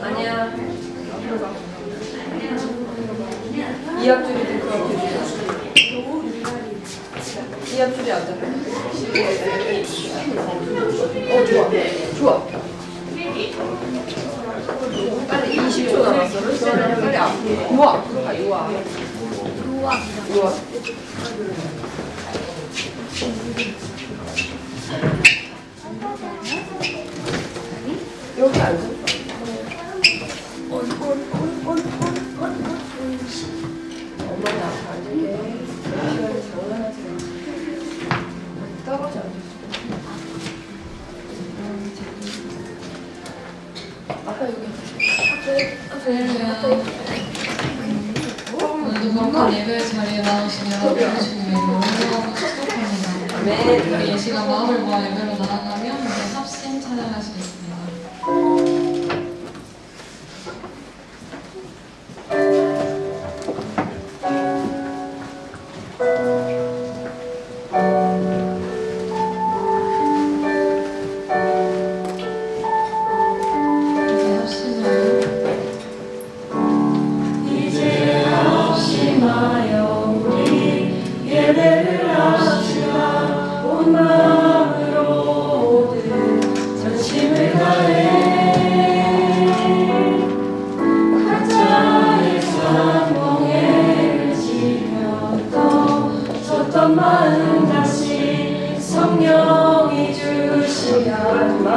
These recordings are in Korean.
아니야. 이 앞줄이 그 앞줄이야. 이 앞줄이 안 잡혀. 좋아. 좋아. 빨리 20초 남았어. 빨리 앞. 요아. 요아. 요아. 여기 앉아. 엄마는 앞에 앉을게. 시간이 장난하지 마. 떨어져 앉았어. 아빠 여기. 오늘도 건강 예배 자리에 나오신 여러분 주님의 이름으로 축복합니다. 우리 이 시간 마음을 모아 예배로 나아가며 우리 합심 찬양하시겠습니다. 마음 다시 성령이 주시나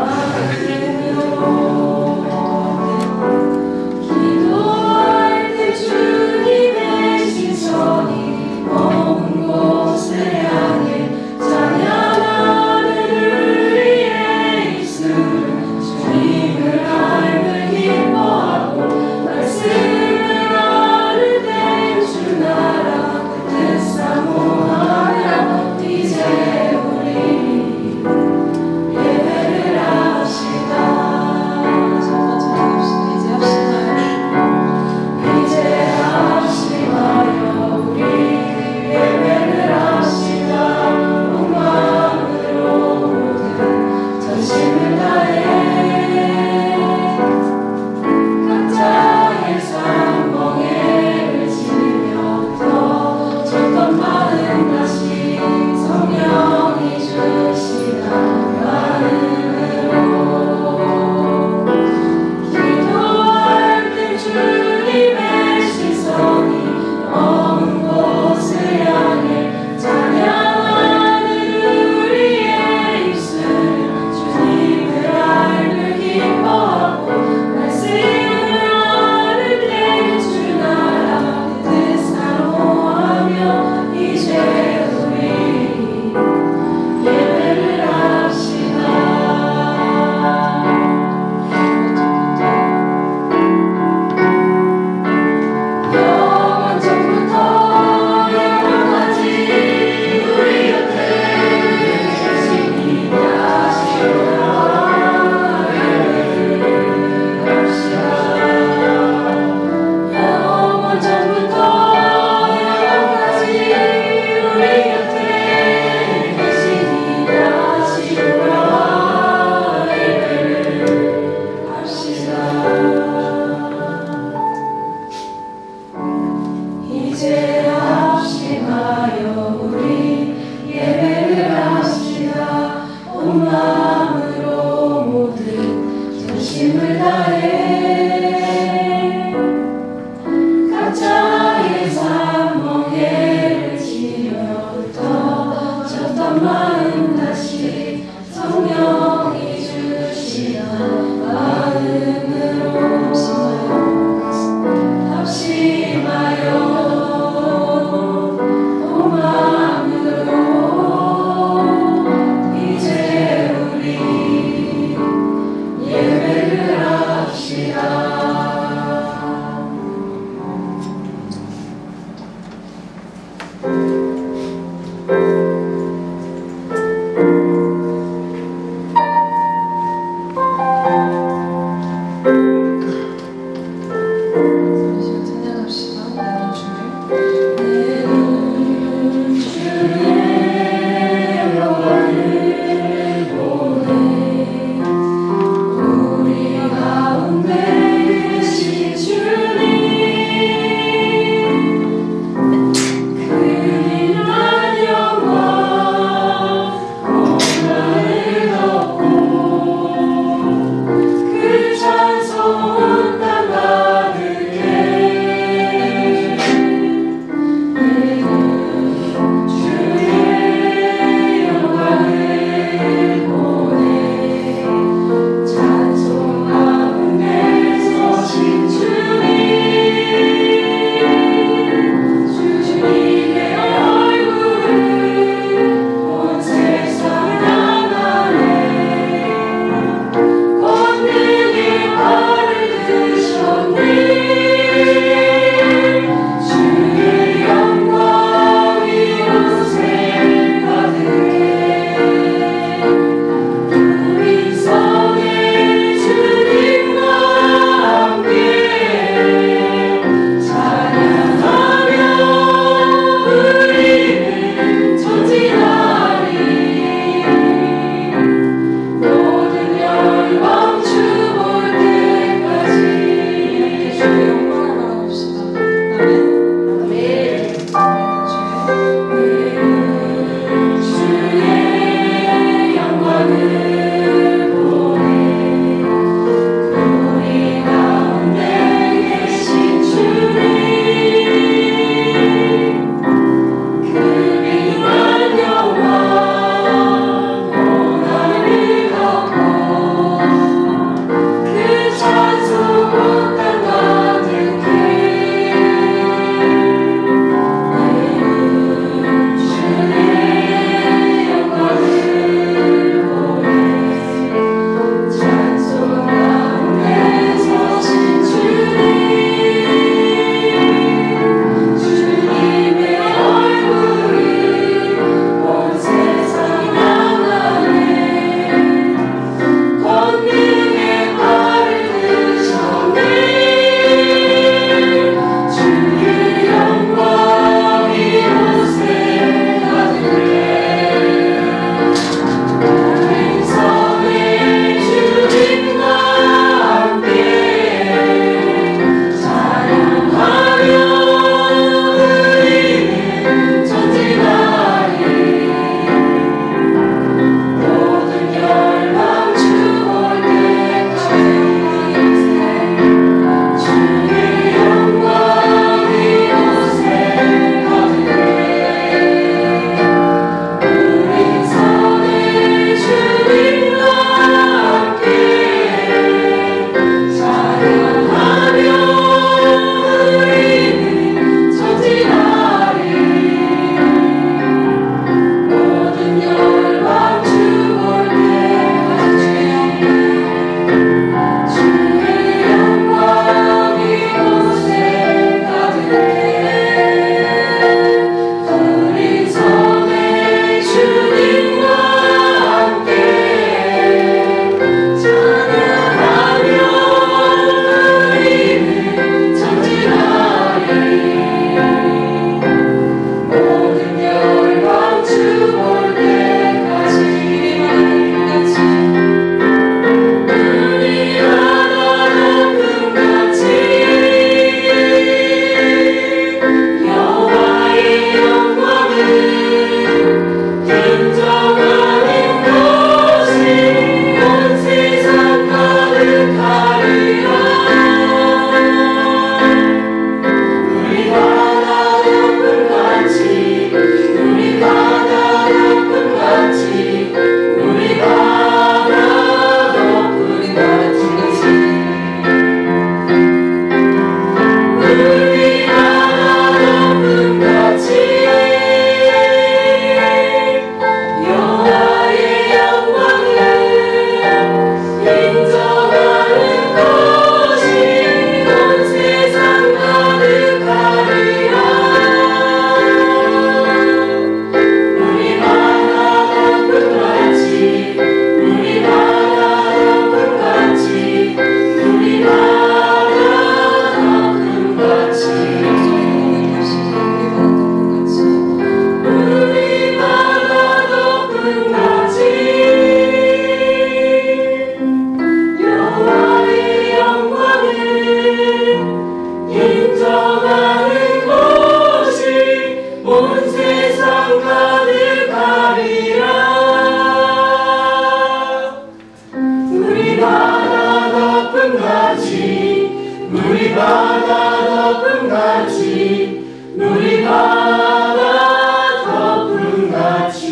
우리 바다 덮음같이 우리 바다 덮음같이.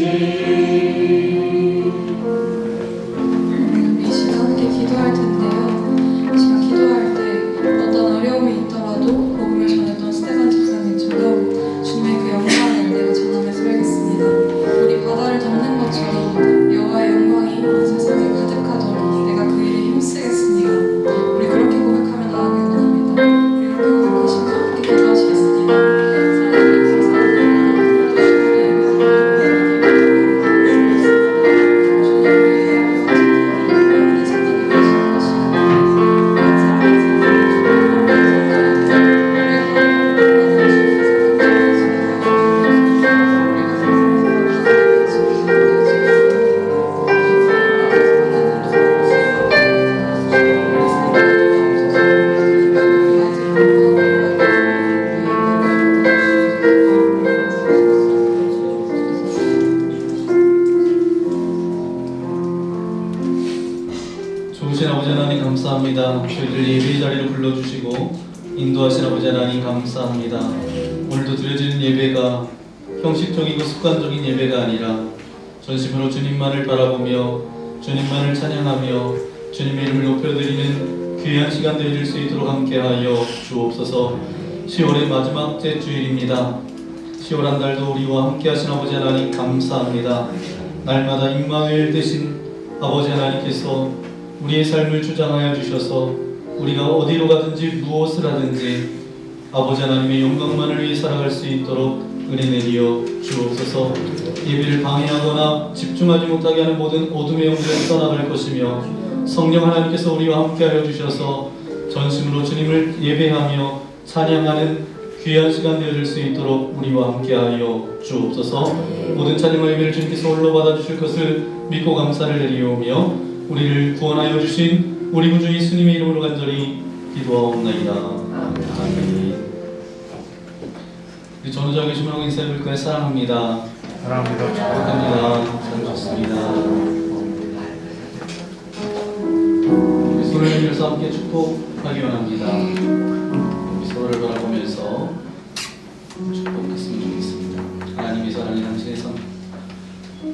이 시간 함께 기도할 텐데요. 이 시간 기도할 때 어떤 어려움이 있더라도 복음을 전했던 스테반 집사님처럼 주님의 그 영광을 내가 전하며 살겠습니다. 우리 바다를 덮는 것처럼 여호와의 영광이 온 세상에 가득하도록 내가 그 일에 힘쓰겠습니다. 우리 그렇게 고백하며 나아가기 원합니다. 우리 그렇게 고백하시며 함께 기도하시겠습니다. 좋으신 아버지 하나님 감사합니다. 저희들 예배 자리로 불러주시고 인도하신 아버지 하나님 감사합니다. 오늘도 드려지는 예배가 형식적이고 습관적인 예배가 아니라 전심으로 주님만을 바라보며 주님만을 찬양하며 주님의 이름을 높여드리는 귀한 시간 되실 수 있도록 함께하여 주옵소서. 10월의 마지막 주일입니다. 10월 한 달도 우리와 함께하신 아버지 하나님 감사합니다. 날마다 임마누엘 되신 아버지 하나님께서 우리의 삶을 주장하여 주셔서 우리가 어디로 가든지 무엇을 하든지 아버지 하나님의 영광만을 위해 살아갈 수 있도록 은혜 내리어 주옵소서. 예배를 방해하거나 집중하지 못하게 하는 모든 어둠의 영들을 떠나갈 것이며 성령 하나님께서 우리와 함께하여 주셔서 전심으로 주님을 예배하며 찬양하는 귀한 시간 되어질 수 있도록 우리와 함께하여 주옵소서. 모든 찬양과 예배를 주님께서 홀로 받아주실 것을 믿고 감사를 드리오며 우리를 구원하여 주신 우리 구주 예수님의 이름으로 간절히 기도하옵나이다. 아멘. 우리 전우자 계시면 인사해볼 거예요. 사랑합니다. 사랑합니다. 축복합니다. 잘 좋습니다. 우리 손을 들면서 함께 축복하기 원합니다. 우리 서로를 바라보면서 축복했으면 좋겠습니다. 하나님이 사랑하는 당신의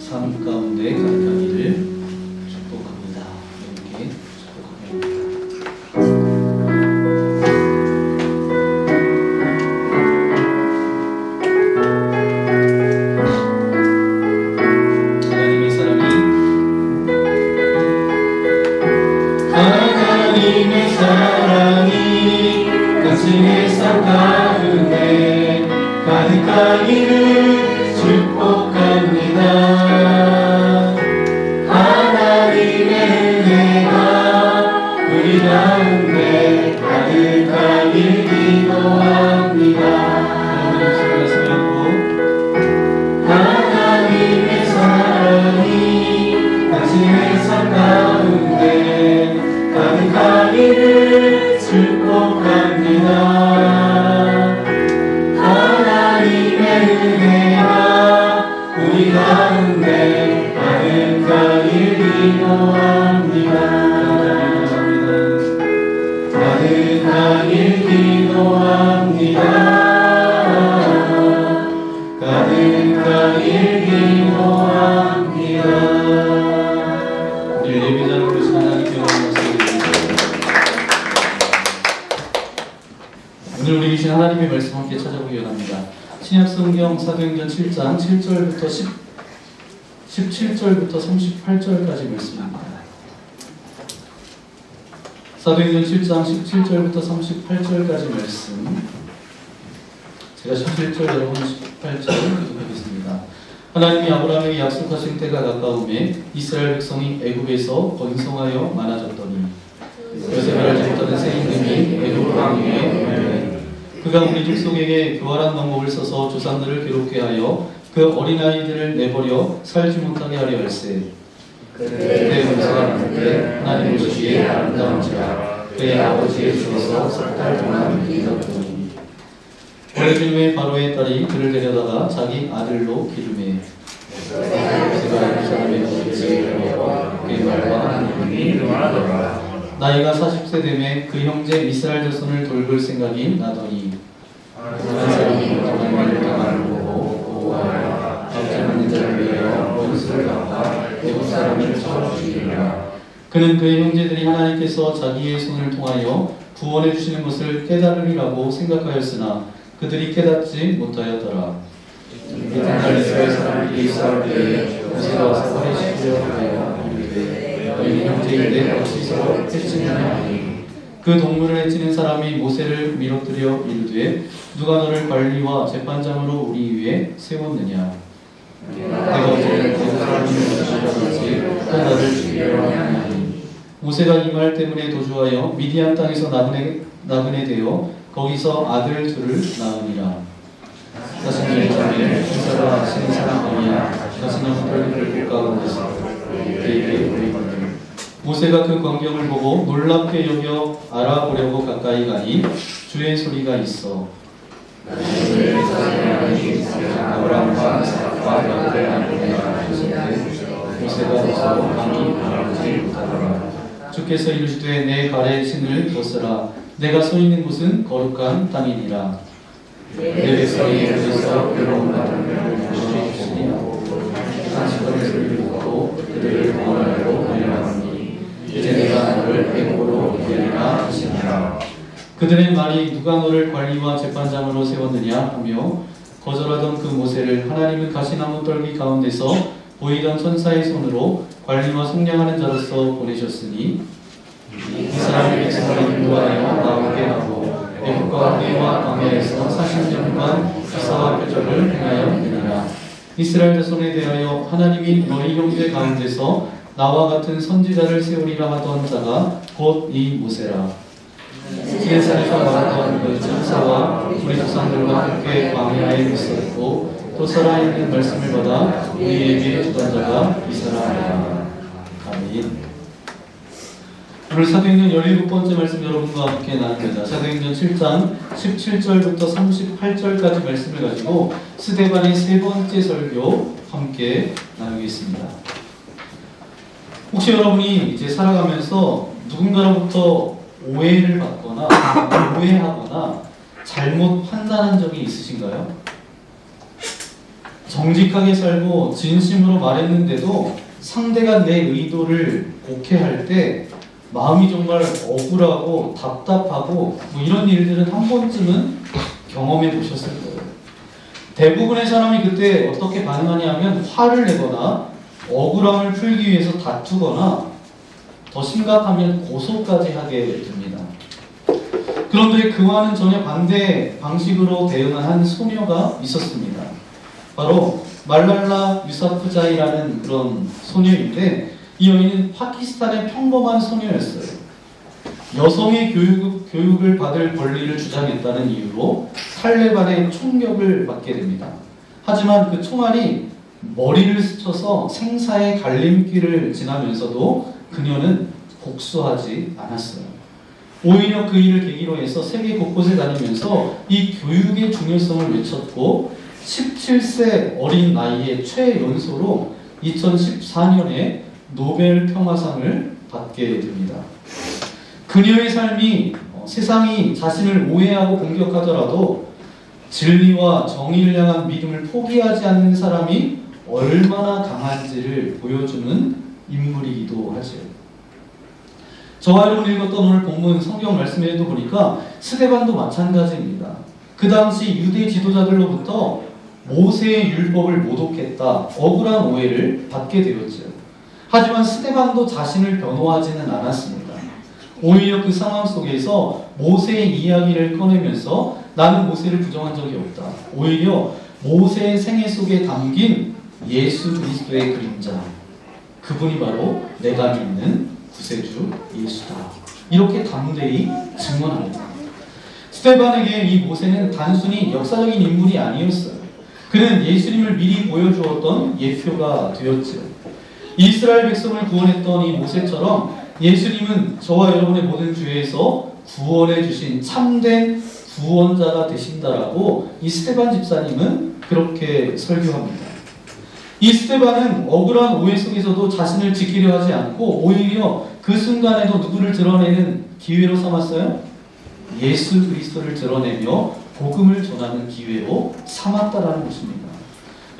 삶 가운데 가득하기를 축복합니다. 이렇게 축복합니다. 하나님의 사랑이 당신의 삶 가운데 가득하기를 축복합니다. 하나님의 은혜가 우리 가운데 가득하길 기도합니다. 하나님의 사랑이 당신의 삶 가운데 가득하기를 축복합니다. 하나님의 은혜가 우리 가운데 가득하길 기도합니다. 가득하길 기도합니다. 가득하길 기도합니다. 우리 예배자로 오신 하나님께 오늘 우리 계신 하나님의 말씀 함께 찾아보기 원합니다. 신약성경 사도행전 7장 7절부터 17절부터 38절까지 말씀입니다. 사도행전 7장 17절부터 38절까지 말씀. 제가 17절 여러분 18절 교독하겠습니다. 하나님이 아브라함에게 약속하신 때가 가까움에 이스라엘 백성이 애굽에서 번성하여 많아졌더니 요셉을 알지 못하는 새 임금이 애굽 왕 위에 그가 우리 족속에게 교활한 방법을 써서 조상들을 괴롭게 하여 그 어린아이들을 내버려 살지 못하게 하려 할세. 그때 문제가 많은데 하나님 보시기에 아름다운지라 그의 아버지의 집에서 석 달 동안 기다렸더니 오래 주님의 바로의 딸이 그를 데려다가 자기 아들로 기르매 그가 그 사람의 모습을 보고 그의 말과 하나님이 일어나더라. 나이가 40세 되매 그 형제 이스라엘 자손을 돌볼 생각이 나더니 한 사람이 하나님을 당하는 보고 보호하여 박제하는 자를 위하여 원수를 갚아 애국 사람을 쳐 죽이리라. 그는 그의 형제들이 하나님께서 자기의 손을 통하여 구원해 주시는 것을 깨달으리라고 생각하였으나 그들이 깨닫지 못하였더라. 이스라엘 사람들이 싸울 때에 모세가 와서 화해시키려 하여 이르되 너희는 형제인데 어찌 서로 해치느냐 하니 그 동물을 해치는 사람이 모세를 밀어뜨려 이르되 누가 너를 관리와 재판장으로 우리 위에 세웠느냐. 내가 어제 그 사람을 죽였지 또 나를 죽이려 하니 모세가 이 말 때문에 도주하여 미디안 땅에서 나그네 되어 거기서 아들 둘을 낳으니라. 자신의 자매를 주사가 하시는 사람이야 자신의 털을 가운데서 그에게 보이거든. 모세가 그 광경을 보고 놀랍게 여겨 알아보려고 가까이 가니 주의 소리가 있어 아브라함과 이삭과 야곱을 알리라 하시되 모세가 웃어 감히 알아보지 못하더라. 주께서 이르시되 내 발에 신을 벗으라. 내가 서 있는 곳은 거룩한 땅이니라. 내 백성이 그에서 괴로운 바람을 주시니 한시간의 소리를 듣고 그들을 구원하려고 달려가니 이제 내가 너를 애국으로 이기리라 하시니라. 그들의 말이 누가 너를 관리와 재판장으로 세웠느냐 하며 거절하던 그 모세를 하나님은 가시나무 떨기 가운데서 보이던 천사의 손으로 관리와 속량하는 자로서 보내셨으니 이 사람의 백성을 인도하여 나오게 하고 애국과 후대와 광야에서 40년간 기사와 표적을 행하여 되니라. 이스라엘 자손에 대하여 하나님이 너희 형제 가운데서 나와 같은 선지자를 세우리라 하던 자가 곧 이 모세라. 시내산에서 말하던 그 천사와 우리 조상들과 함께 광야에 있었고 또 살아있는 말씀을 받아 우리에게 주던 자가 이 사람이라. 아멘. 오늘 사도행전 17번째 말씀 여러분과 함께 나눕니다. 사도행전 7장 17절부터 38절까지 말씀을 가지고 스데반의 세 번째 설교 함께 나누겠습니다. 혹시 여러분이 이제 살아가면서 누군가로부터 오해를 받거나 오해하거나 잘못 판단한 적이 있으신가요? 정직하게 살고 진심으로 말했는데도 상대가 내 의도를 곡해할 때 마음이 정말 억울하고 답답하고 뭐 이런 일들은 한 번쯤은 경험해 보셨을 거예요. 대부분의 사람이 그때 어떻게 반응하냐면 화를 내거나 억울함을 풀기 위해서 다투거나 더 심각하면 고소까지 하게 됩니다. 그런데 그와는 전혀 반대 방식으로 대응한 한 소녀가 있었습니다. 바로 말랄라 유사프자이라는 그런 소녀인데 이 여인은 파키스탄의 평범한 소녀였어요. 여성의 교육을 받을 권리를 주장했다는 이유로 탈레반의 총격을 받게 됩니다. 하지만 그 총알이 머리를 스쳐서 생사의 갈림길을 지나면서도 그녀는 복수하지 않았어요. 오히려 그 일을 계기로 해서 세계 곳곳에 다니면서 이 교육의 중요성을 외쳤고 17세 어린 나이에 최연소로 2014년에 노벨 평화상을 받게 됩니다. 그녀의 삶이 세상이 자신을 오해하고 공격하더라도 진리와 정의를 향한 믿음을 포기하지 않는 사람이 얼마나 강한지를 보여주는 인물이기도 하죠. 저와 여러분이 읽었던 오늘 본문 성경 말씀에도 보니까 스데반도 마찬가지입니다. 그 당시 유대 지도자들로부터 모세의 율법을 모독했다, 억울한 오해를 받게 되었죠. 하지만 스데반도 자신을 변호하지는 않았습니다. 오히려 그 상황 속에서 모세의 이야기를 꺼내면서 나는 모세를 부정한 적이 없다. 오히려 모세의 생애 속에 담긴 예수 그리스도의 그림자, 그분이 바로 내가 믿는 구세주 예수다. 이렇게 담대히 증언합니다. 스데반에게 이 모세는 단순히 역사적인 인물이 아니었어요. 그는 예수님을 미리 보여주었던 예표가 되었죠. 이스라엘 백성을 구원했던 이 모세처럼 예수님은 저와 여러분의 모든 죄에서 구원해 주신 참된 구원자가 되신다라고 이 스데반 집사님은 그렇게 설교합니다. 이 스데반은 억울한 오해 속에서도 자신을 지키려 하지 않고 오히려 그 순간에도 누구를 드러내는 기회로 삼았어요? 예수 그리스도를 드러내며 복음을 전하는 기회로 삼았다라는 것입니다.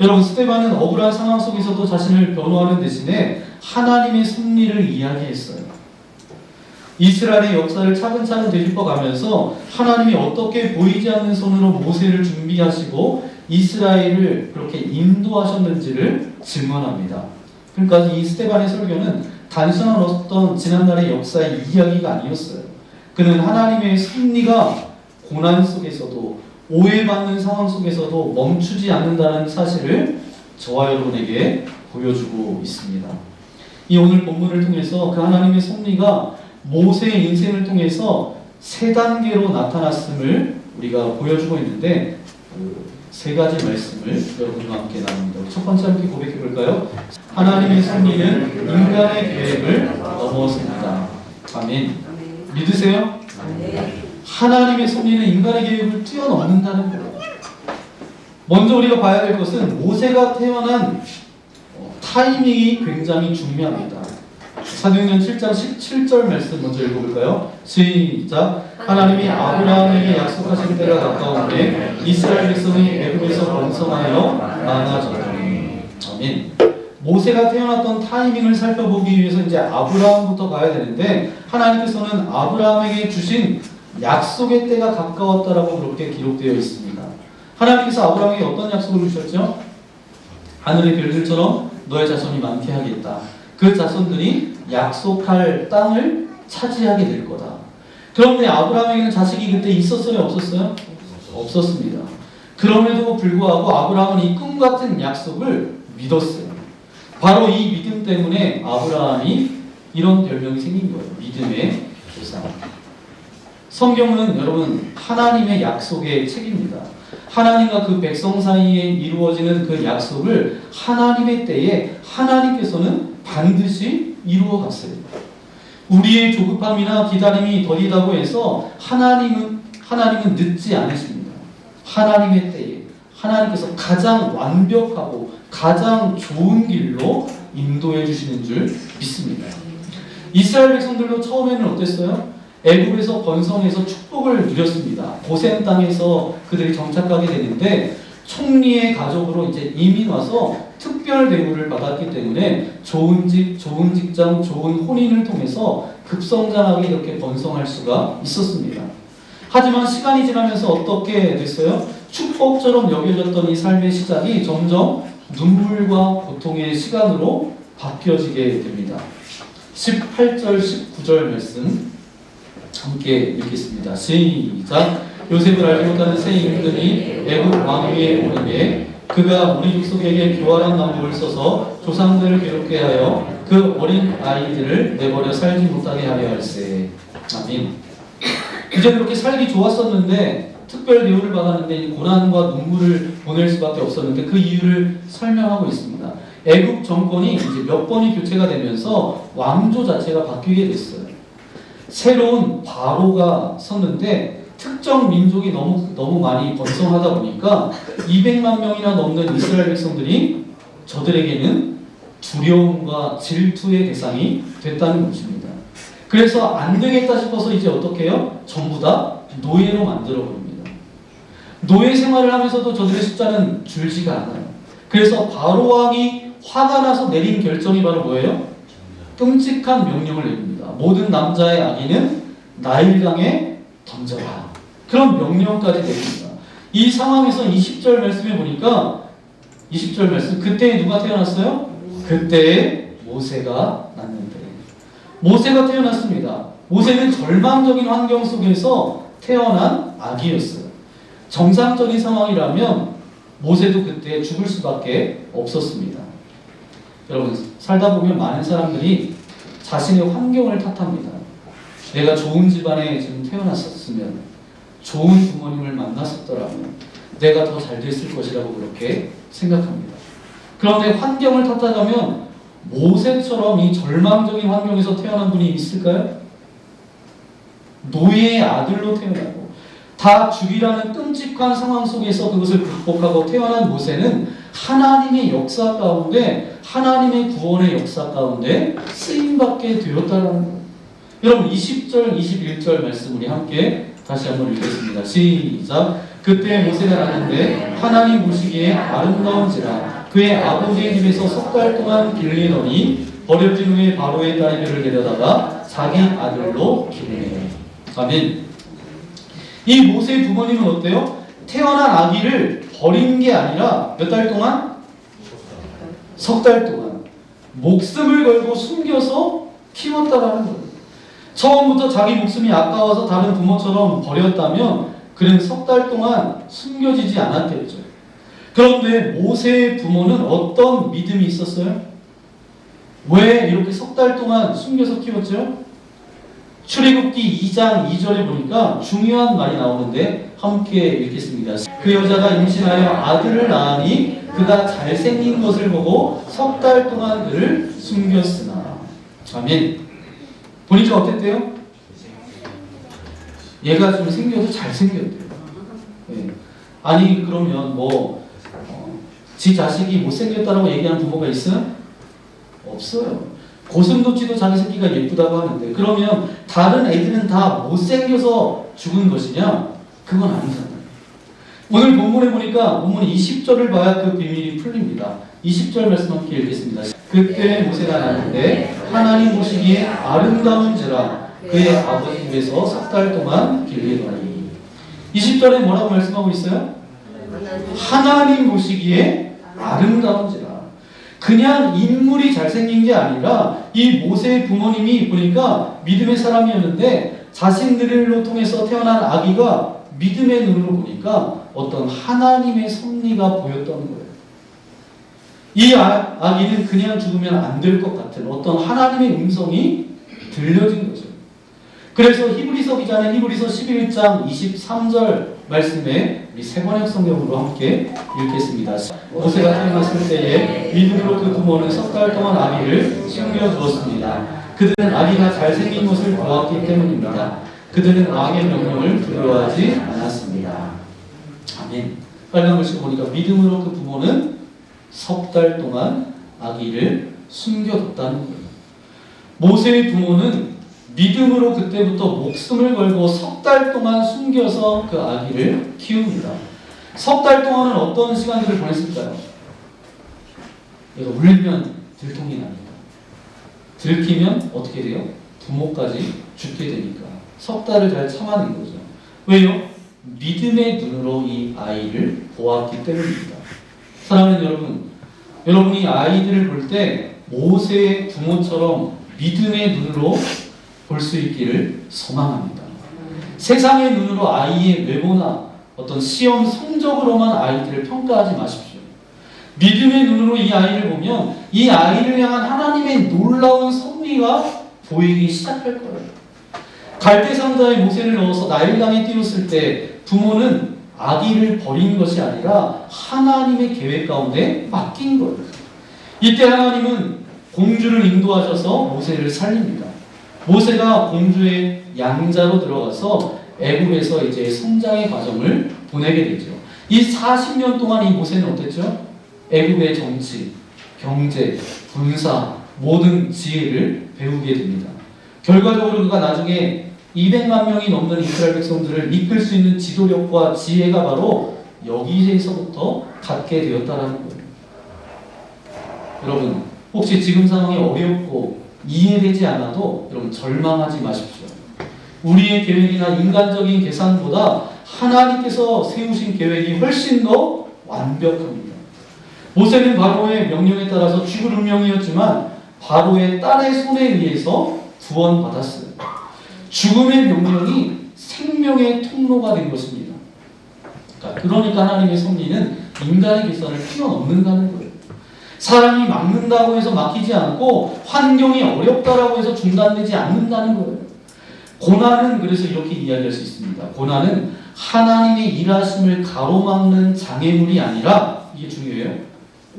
여러분, 스데반은 억울한 상황 속에서도 자신을 변호하는 대신에 하나님의 섭리를 이야기했어요. 이스라엘의 역사를 차근차근 되짚어가면서 하나님이 어떻게 보이지 않는 손으로 모세를 준비하시고 이스라엘을 그렇게 인도하셨는지를 증언합니다. 그러니까 이 스데반의 설교는 단순한 어떤 지난날의 역사의 이야기가 아니었어요. 그는 하나님의 섭리가 고난 속에서도 오해받는 상황 속에서도 멈추지 않는다는 사실을 저와 여러분에게 보여주고 있습니다. 이 오늘 본문을 통해서 그 하나님의 섭리가 모세의 인생을 통해서 세 단계로 나타났음을 우리가 보여주고 있는데 그 세 가지 말씀을 여러분과 함께 나눕니다. 첫 번째 함께 고백해 볼까요? 하나님의 섭리는 인간의 계획을 넘어섭니다. 아멘. 믿으세요? 하나님의 섭리는 인간의 계획을 뛰어넘는다는 거예요. 먼저 우리가 봐야 될 것은 모세가 태어난 타이밍이 굉장히 중요합니다. 사도행전 7장 17절 말씀 먼저 읽어볼까요? 시작. 하나님이 아브라함에게 약속하신 때가 가까운데 이스라엘 백성이 애굽에서 번성하여 많아졌더니. 아멘. 모세가 태어났던 타이밍을 살펴보기 위해서 이제 아브라함부터 가야 되는데 하나님께서는 아브라함에게 주신 약속의 때가 가까웠다라고 그렇게 기록되어 있습니다. 하나님께서 아브라함에게 어떤 약속을 주셨죠? 하늘의 별들처럼 너의 자손이 많게 하겠다. 그 자손들이 약속할 땅을 차지하게 될 거다. 그런데 아브라함에게는 자식이 그때 있었어요? 없었어요? 없었습니다. 그럼에도 불구하고 아브라함은 이 꿈 같은 약속을 믿었어요. 바로 이 믿음 때문에 아브라함이 이런 별명이 생긴 거예요. 믿음의 조상. 성경은 여러분 하나님의 약속의 책입니다. 하나님과 그 백성 사이에 이루어지는 그 약속을 하나님의 때에 하나님께서는 반드시 이루어 갔어요. 우리의 조급함이나 기다림이 더디다고 해서 하나님은 늦지 않으십니다. 하나님의 때에 하나님께서 가장 완벽하고 가장 좋은 길로 인도해 주시는 줄 믿습니다. 이스라엘 백성들도 처음에는 어땠어요? 애굽에서 번성해서 축복을 누렸습니다. 고센 땅에서 그들이 정착하게 되는데 총리의 가족으로 이제 이민 와서 특별 대우를 받았기 때문에 좋은 집, 좋은 직장, 좋은 혼인을 통해서 급성장하게 이렇게 번성할 수가 있었습니다. 하지만 시간이 지나면서 어떻게 됐어요? 축복처럼 여겨졌던 이 삶의 시작이 점점 눈물과 고통의 시간으로 바뀌어지게 됩니다. 18절, 19절 말씀 함께 읽겠습니다. 시작. 요셉을 알지 못하는 새 임금이 애굽 왕 위에 오르게 그가 우리 족속에게 교활한 낭복을 써서 조상들을 괴롭게 하여 그 어린 아이들을 내버려 살지 못하게 하려 할세. 아멘. 이제 그렇게 살기 좋았었는데 특별 대우를 받았는데 고난과 눈물을 보낼 수밖에 없었는데 그 이유를 설명하고 있습니다. 애굽 정권이 이제 몇 번이 교체가 되면서 왕조 자체가 바뀌게 됐어요. 새로운 바로가 섰는데 특정 민족이 너무 많이 번성하다 보니까 200만 명이나 넘는 이스라엘 백성들이 저들에게는 두려움과 질투의 대상이 됐다는 것입니다. 그래서 안 되겠다 싶어서 이제 어떻게 해요? 전부 다 노예로 만들어 버립니다. 노예 생활을 하면서도 저들의 숫자는 줄지가 않아요. 그래서 바로 왕이 화가 나서 내린 결정이 바로 뭐예요? 끔찍한 명령을 내립니다. 모든 남자의 아기는 나일강에 던져라. 그런 명령까지 내립니다. 이 상황에서 20절 말씀에 보니까 20절 말씀 그때 누가 태어났어요? 그때 모세가 났는데 모세가 태어났습니다. 모세는 절망적인 환경 속에서 태어난 아기였어요. 정상적인 상황이라면 모세도 그때 죽을 수밖에 없었습니다. 여러분 살다 보면 많은 사람들이 자신의 환경을 탓합니다. 내가 좋은 집안에 지금 태어났었으면 좋은 부모님을 만났었더라면 내가 더 잘 됐을 것이라고 그렇게 생각합니다. 그런데 환경을 탓하자면 모세처럼 이 절망적인 환경에서 태어난 분이 있을까요? 노예의 아들로 태어나고 다 죽이라는 끔찍한 상황 속에서 그것을 극복하고 태어난 모세는 하나님의 역사 가운데 하나님의 구원의 역사 가운데 쓰임받게 되었다는 거예요. 여러분 20절, 21절 말씀 우리 함께 다시 한번 읽겠습니다. 시작. 그때 모세가 나는데 하나님 보시기에 아름다운지라 그의 아버지의 집에서 석 달 동안 길리더니 버려진 후에 바로의 딸들을 데려다가 자기 아들로 기르네. 아멘. 이 모세의 부모님은 어때요? 태어난 아기를 버린 게 아니라 몇 달 동안? 석 달 동안 목숨을 걸고 숨겨서 키웠다라는 거예요. 처음부터 자기 목숨이 아까워서 다른 부모처럼 버렸다면 그는 석 달 동안 숨겨지지 않았겠죠. 그런데 모세의 부모는 어떤 믿음이 있었어요? 왜 이렇게 석 달 동안 숨겨서 키웠죠? 출애굽기 2장 2절에 보니까 중요한 말이 나오는데 함께 읽겠습니다. 그 여자가 임신하여 아들을 낳으니 그가 잘생긴 것을 보고 석 달 동안 그를 숨겼으나. 아멘. 보니까 어땠대요? 얘가 좀 생겨서 잘생겼대요. 네. 아니 그러면 지 자식이 못생겼다고 얘기하는 부모가 있어요? 없어요. 고슴도치도 자기 새끼가 예쁘다고 하는데 그러면 다른 애들은 다 못생겨서 죽은 것이냐? 그건 아니잖아요. 오늘 본문에 보니까 본문 20절을 봐야 그 비밀이 풀립니다. 20절 말씀 함께 읽겠습니다. 그때 모세가 나는데 하나님 보시기에 아름다운지라 그의 아버지 집에서 석 달 동안 길리더니. 20절에 뭐라고 말씀하고 있어요? 하나님 보시기에 아름다운지라. 그냥 인물이 잘생긴 게 아니라 이 모세의 부모님이 보니까 믿음의 사람이었는데 자신들로 통해서 태어난 아기가 믿음의 눈으로 보니까 어떤 하나님의 섭리가 보였던 거예요. 이 아기는 그냥 죽으면 안 될 것 같은 어떤 하나님의 음성이 들려진 거죠. 그래서 히브리서 기자는 히브리서 11장 23절 말씀에 우리 세번역 성경으로 함께 읽겠습니다. 모세가 태어났을 때에 믿음으로 그 부모는 석 달 동안 아기를 숨겨두었습니다. 그들은 아기가 잘생긴 것을 보았기 때문입니다. 그들은 왕의 명령을 두려워하지 않았습니다. 아멘. 빨간 글씨 보니까 믿음으로 그 부모는 석 달 동안 아기를 숨겨뒀다는 거예요. 모세의 부모는 믿음으로 그때부터 목숨을 걸고 석 달 동안 숨겨서 그 아기를 키웁니다. 석 달 동안은 어떤 시간들을 보냈을까요? 얘가 울면 들통이 나니까. 들키면 어떻게 돼요? 부모까지 죽게 되니까. 석 달을 잘 참아낸 거죠. 왜요? 믿음의 눈으로 이 아이를 보았기 때문입니다. 사랑하는 여러분, 여러분이 아이들을 볼 때 모세의 부모처럼 믿음의 눈으로 볼 수 있기를 소망합니다. 세상의 눈으로 아이의 외모나 어떤 시험 성적으로만 아이들을 평가하지 마십시오. 믿음의 눈으로 이 아이를 보면 이 아이를 향한 하나님의 놀라운 섭리가 보이기 시작할 거예요. 갈대 상자에 모세를 넣어서 나일강에 띄웠을 때 부모는 아기를 버린 것이 아니라 하나님의 계획 가운데 맡긴 거예요. 이때 하나님은 공주를 인도하셔서 모세를 살립니다. 모세가 공주의 양자로 들어가서 애굽에서 이제 성장의 과정을 보내게 되죠. 이 40년 동안 이 모세는 어땠죠? 애굽의 정치, 경제, 군사 모든 지혜를 배우게 됩니다. 결과적으로 그가 나중에 200만 명이 넘는 이스라엘 백성들을 이끌 수 있는 지도력과 지혜가 바로 여기에서부터 갖게 되었다는 거예요. 여러분, 혹시 지금 상황이 어렵고 이해되지 않아도 여러분 절망하지 마십시오. 우리의 계획이나 인간적인 계산보다 하나님께서 세우신 계획이 훨씬 더 완벽합니다. 모세는 바로의 명령에 따라서 죽을 운명이었지만 바로의 딸의 손에 의해서 구원받았어요. 죽음의 명령이 생명의 통로가 된 것입니다. 그러니까 하나님의 섭리는 인간의 계산을 뛰어넘는다는 거예요. 사람이 막는다고 해서 막히지 않고 환경이 어렵다라고 해서 중단되지 않는다는 거예요. 고난은 그래서 이렇게 이야기할 수 있습니다. 고난은 하나님의 일하심을 가로막는 장애물이 아니라 이게 중요해요.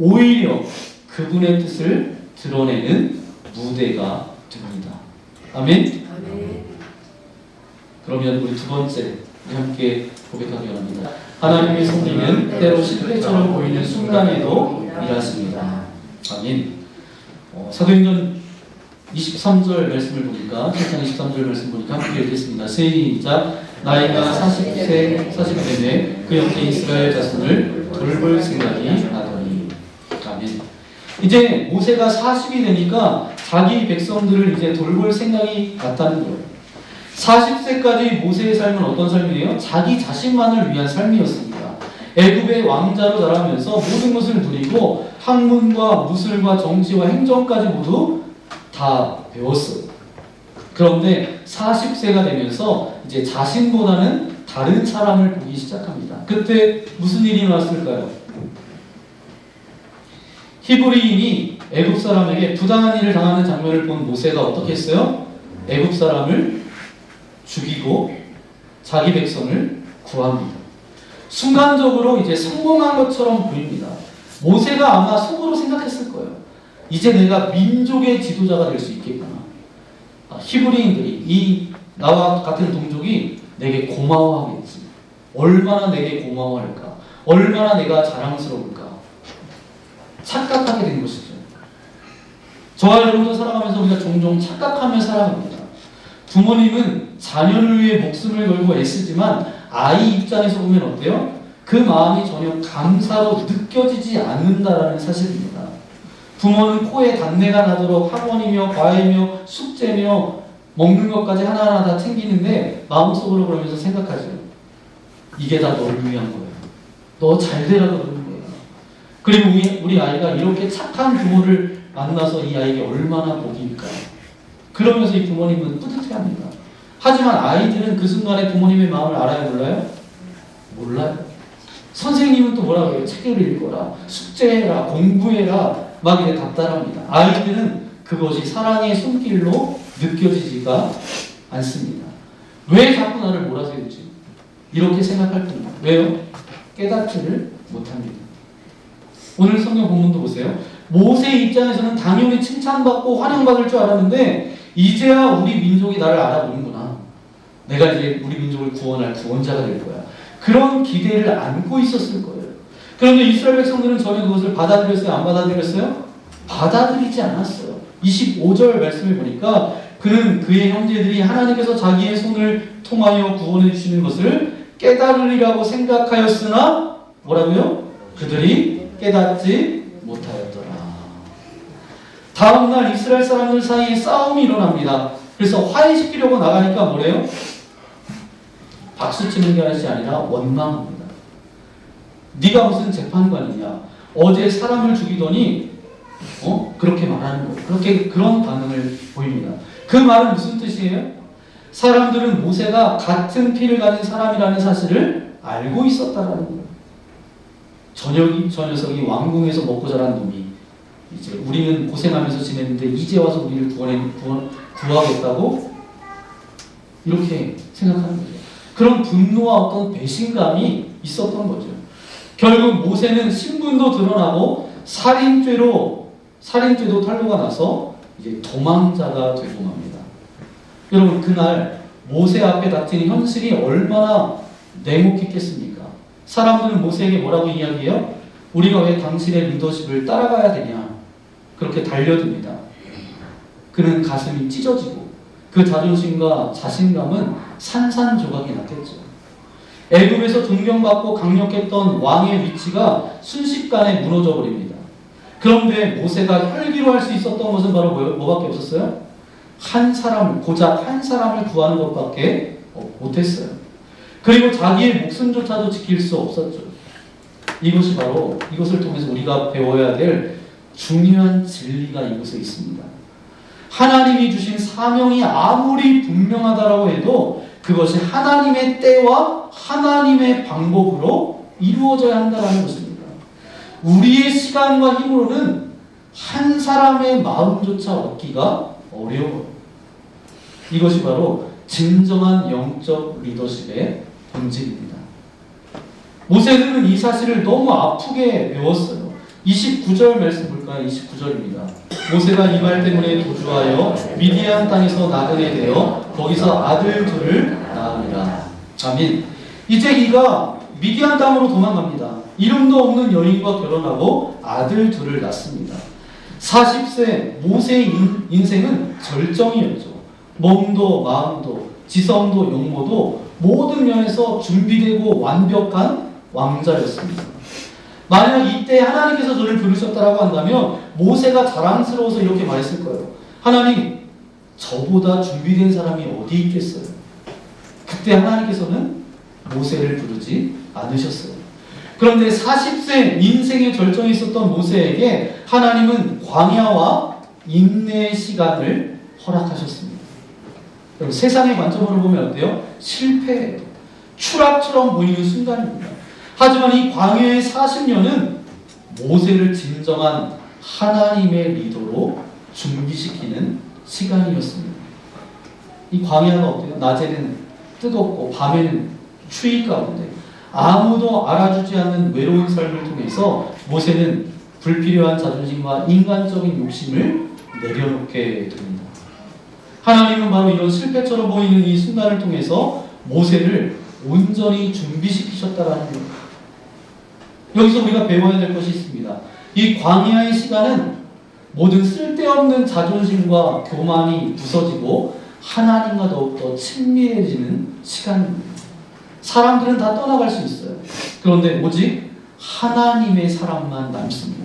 오히려 그분의 뜻을 드러내는 무대가 됩니다. 아멘? 그러면 우리 두 번째 함께 고백하기 원합니다. 하나님의 섭리는 때로 실패처럼 보이는 순간에도 일하십니다. 아멘. 사도행전 23절 말씀을 보니까 7장 23절 말씀 보니까 함께 읽겠습니다. 시작. 나이가 40세에 그 형제 이스라엘 자손을 돌볼 생각이 나더니. 아멘. 이제 모세가 40이 되니까 자기 백성들을 이제 돌볼 생각이 났다는 거예요. 40세까지 모세의 삶은 어떤 삶이에요? 자기 자신만을 위한 삶이었습니다. 애굽의 왕자로 자라면서 모든 것을 누리고 학문과 무술과 정치와 행정까지 모두 다 배웠어요. 그런데 40세가 되면서 이제 자신보다는 다른 사람을 보기 시작합니다. 그때 무슨 일이 일어났을까요? 히브리인이 애굽 사람에게 부당한 일을 당하는 장면을 본 모세가 어떻게 했어요? 애굽 사람을 죽이고 자기 백성을 구합니다. 순간적으로 이제 성공한 것처럼 보입니다. 모세가 아마 속으로 생각했을 거예요. 이제 내가 민족의 지도자가 될 수 있겠구나. 히브리인들이 이 나와 같은 동족이 내게 고마워하겠지. 얼마나 내게 고마워할까. 얼마나 내가 자랑스러울까. 착각하게 된 것이죠. 저와 여러분도 살아가면서 우리가 종종 착각하며 살아갑니다. 부모님은 자녀를 위해 목숨을 걸고 애쓰지만 아이 입장에서 보면 어때요? 그 마음이 전혀 감사로 느껴지지 않는다라는 사실입니다. 부모는 코에 단내가 나도록 학원이며 과외며 숙제며 먹는 것까지 하나하나 다 챙기는데 마음속으로 그러면서 생각하죠. 이게 다 너를 위한 거야. 너 잘 되라고 그러는 거야. 그리고 우리 아이가 이렇게 착한 부모를 만나서 이 아이에게 얼마나 복일까. 그러면서 이 부모님은 뿌듯해합니다. 하지만 아이들은 그 순간에 부모님의 마음을 알아요, 몰라요? 몰라요. 선생님은 또 뭐라고 해요? 책을 읽어라, 숙제해라, 공부해라 막 이렇게 답답합니다. 아이들은 그것이 사랑의 손길로 느껴지지가 않습니다. 왜 자꾸 나를 몰아세우지? 이렇게 생각할 뿐이에요. 왜요? 깨닫지를 못합니다. 오늘 성경 본문도 보세요. 모세 입장에서는 당연히 칭찬받고 환영받을 줄 알았는데 이제야 우리 민족이 나를 알아보는구나. 내가 이제 우리 민족을 구원할 구원자가 될 거야. 그런 기대를 안고 있었을 거예요. 그런데 이스라엘 백성들은 전혀 그것을 받아들였어요? 안 받아들였어요? 받아들이지 않았어요. 25절 말씀을 보니까 그는 그의 형제들이 하나님께서 자기의 손을 통하여 구원해 주시는 것을 깨달으리라고 생각하였으나 뭐라고요? 그들이 깨닫지 못하였더라. 다음날 이스라엘 사람들 사이에 싸움이 일어납니다. 그래서 화해시키려고 나가니까 뭐래요? 박수치는 것이 아니라 원망합니다. 네가 무슨 재판관이냐? 어제 사람을 죽이더니 그렇게 말하는 거예요. 그런 반응을 보입니다. 그 말은 무슨 뜻이에요? 사람들은 모세가 같은 피를 가진 사람이라는 사실을 알고 있었다라는 거예요. 저 녀석이 왕궁에서 먹고 자란 놈이 이제 우리는 고생하면서 지냈는데 이제 와서 우리를 구하겠다고 이렇게 생각하는 거죠. 그런 분노와 어떤 배신감이 있었던 거죠. 결국 모세는 신분도 드러나고 살인죄도 탄로가 나서 이제 도망자가 되고 맙니다. 여러분 그날 모세 앞에 닥친 현실이 얼마나 냉혹했겠습니까? 사람들은 모세에게 뭐라고 이야기해요? 우리가 왜 당신의 리더십을 따라가야 되냐? 그렇게 달려듭니다. 그는 가슴이 찢어지고 그 자존심과 자신감은 산산조각이 났겠죠. 애굽에서 존경받고 강력했던 왕의 위치가 순식간에 무너져 버립니다. 그런데 모세가 혈기로 할 수 있었던 것은 바로 뭐밖에 없었어요? 고작 한 사람을 구하는 것밖에 못했어요. 그리고 자기의 목숨조차도 지킬 수 없었죠. 이것을 통해서 우리가 배워야 될 중요한 진리가 이곳에 있습니다. 하나님이 주신 사명이 아무리 분명하다라고 해도 그것이 하나님의 때와 하나님의 방법으로 이루어져야 한다는 것입니다. 우리의 시간과 힘으로는 한 사람의 마음조차 얻기가 어려워요. 이것이 바로 진정한 영적 리더십의 본질입니다. 모세는 이 사실을 너무 아프게 배웠어요. 29절 말씀 볼까요? 29절입니다. 모세가 이 말 때문에 도주하여 미디안 땅에서 나그네 되어 거기서 아들 둘을 낳으니라. 아멘. 이제 이가 미디안 땅으로 도망갑니다. 이름도 없는 여인과 결혼하고 아들 둘을 낳습니다. 40세 모세의 인생은 절정이었죠. 몸도 마음도 지성도 용모도 모든 면에서 준비되고 완벽한 왕자였습니다. 만약 이때 하나님께서 저를 부르셨다라고 한다면 모세가 자랑스러워서 이렇게 말했을 거예요. 하나님, 저보다 준비된 사람이 어디 있겠어요? 그때 하나님께서는 모세를 부르지 않으셨어요. 그런데 40세 인생의 절정에 있었던 모세에게 하나님은 광야와 인내의 시간을 허락하셨습니다. 여러분, 세상의 관점으로 보면 어때요? 실패, 추락처럼 보이는 순간입니다. 하지만 이 광야의 40년은 모세를 진정한 하나님의 리더로 준비시키는 시간이었습니다. 이 광야가 어때요? 낮에는 뜨겁고 밤에는 추위 가운데 아무도 알아주지 않는 외로운 삶을 통해서 모세는 불필요한 자존심과 인간적인 욕심을 내려놓게 됩니다. 하나님은 바로 이런 실패처럼 보이는 이 순간을 통해서 모세를 온전히 준비시키셨다라는 겁니다. 여기서 우리가 배워야 될 것이 있습니다. 이 광야의 시간은 모든 쓸데없는 자존심과 교만이 부서지고 하나님과 더욱더 친밀해지는 시간입니다. 사람들은 다 떠나갈 수 있어요. 그런데 오직 하나님의 사람만 남습니다.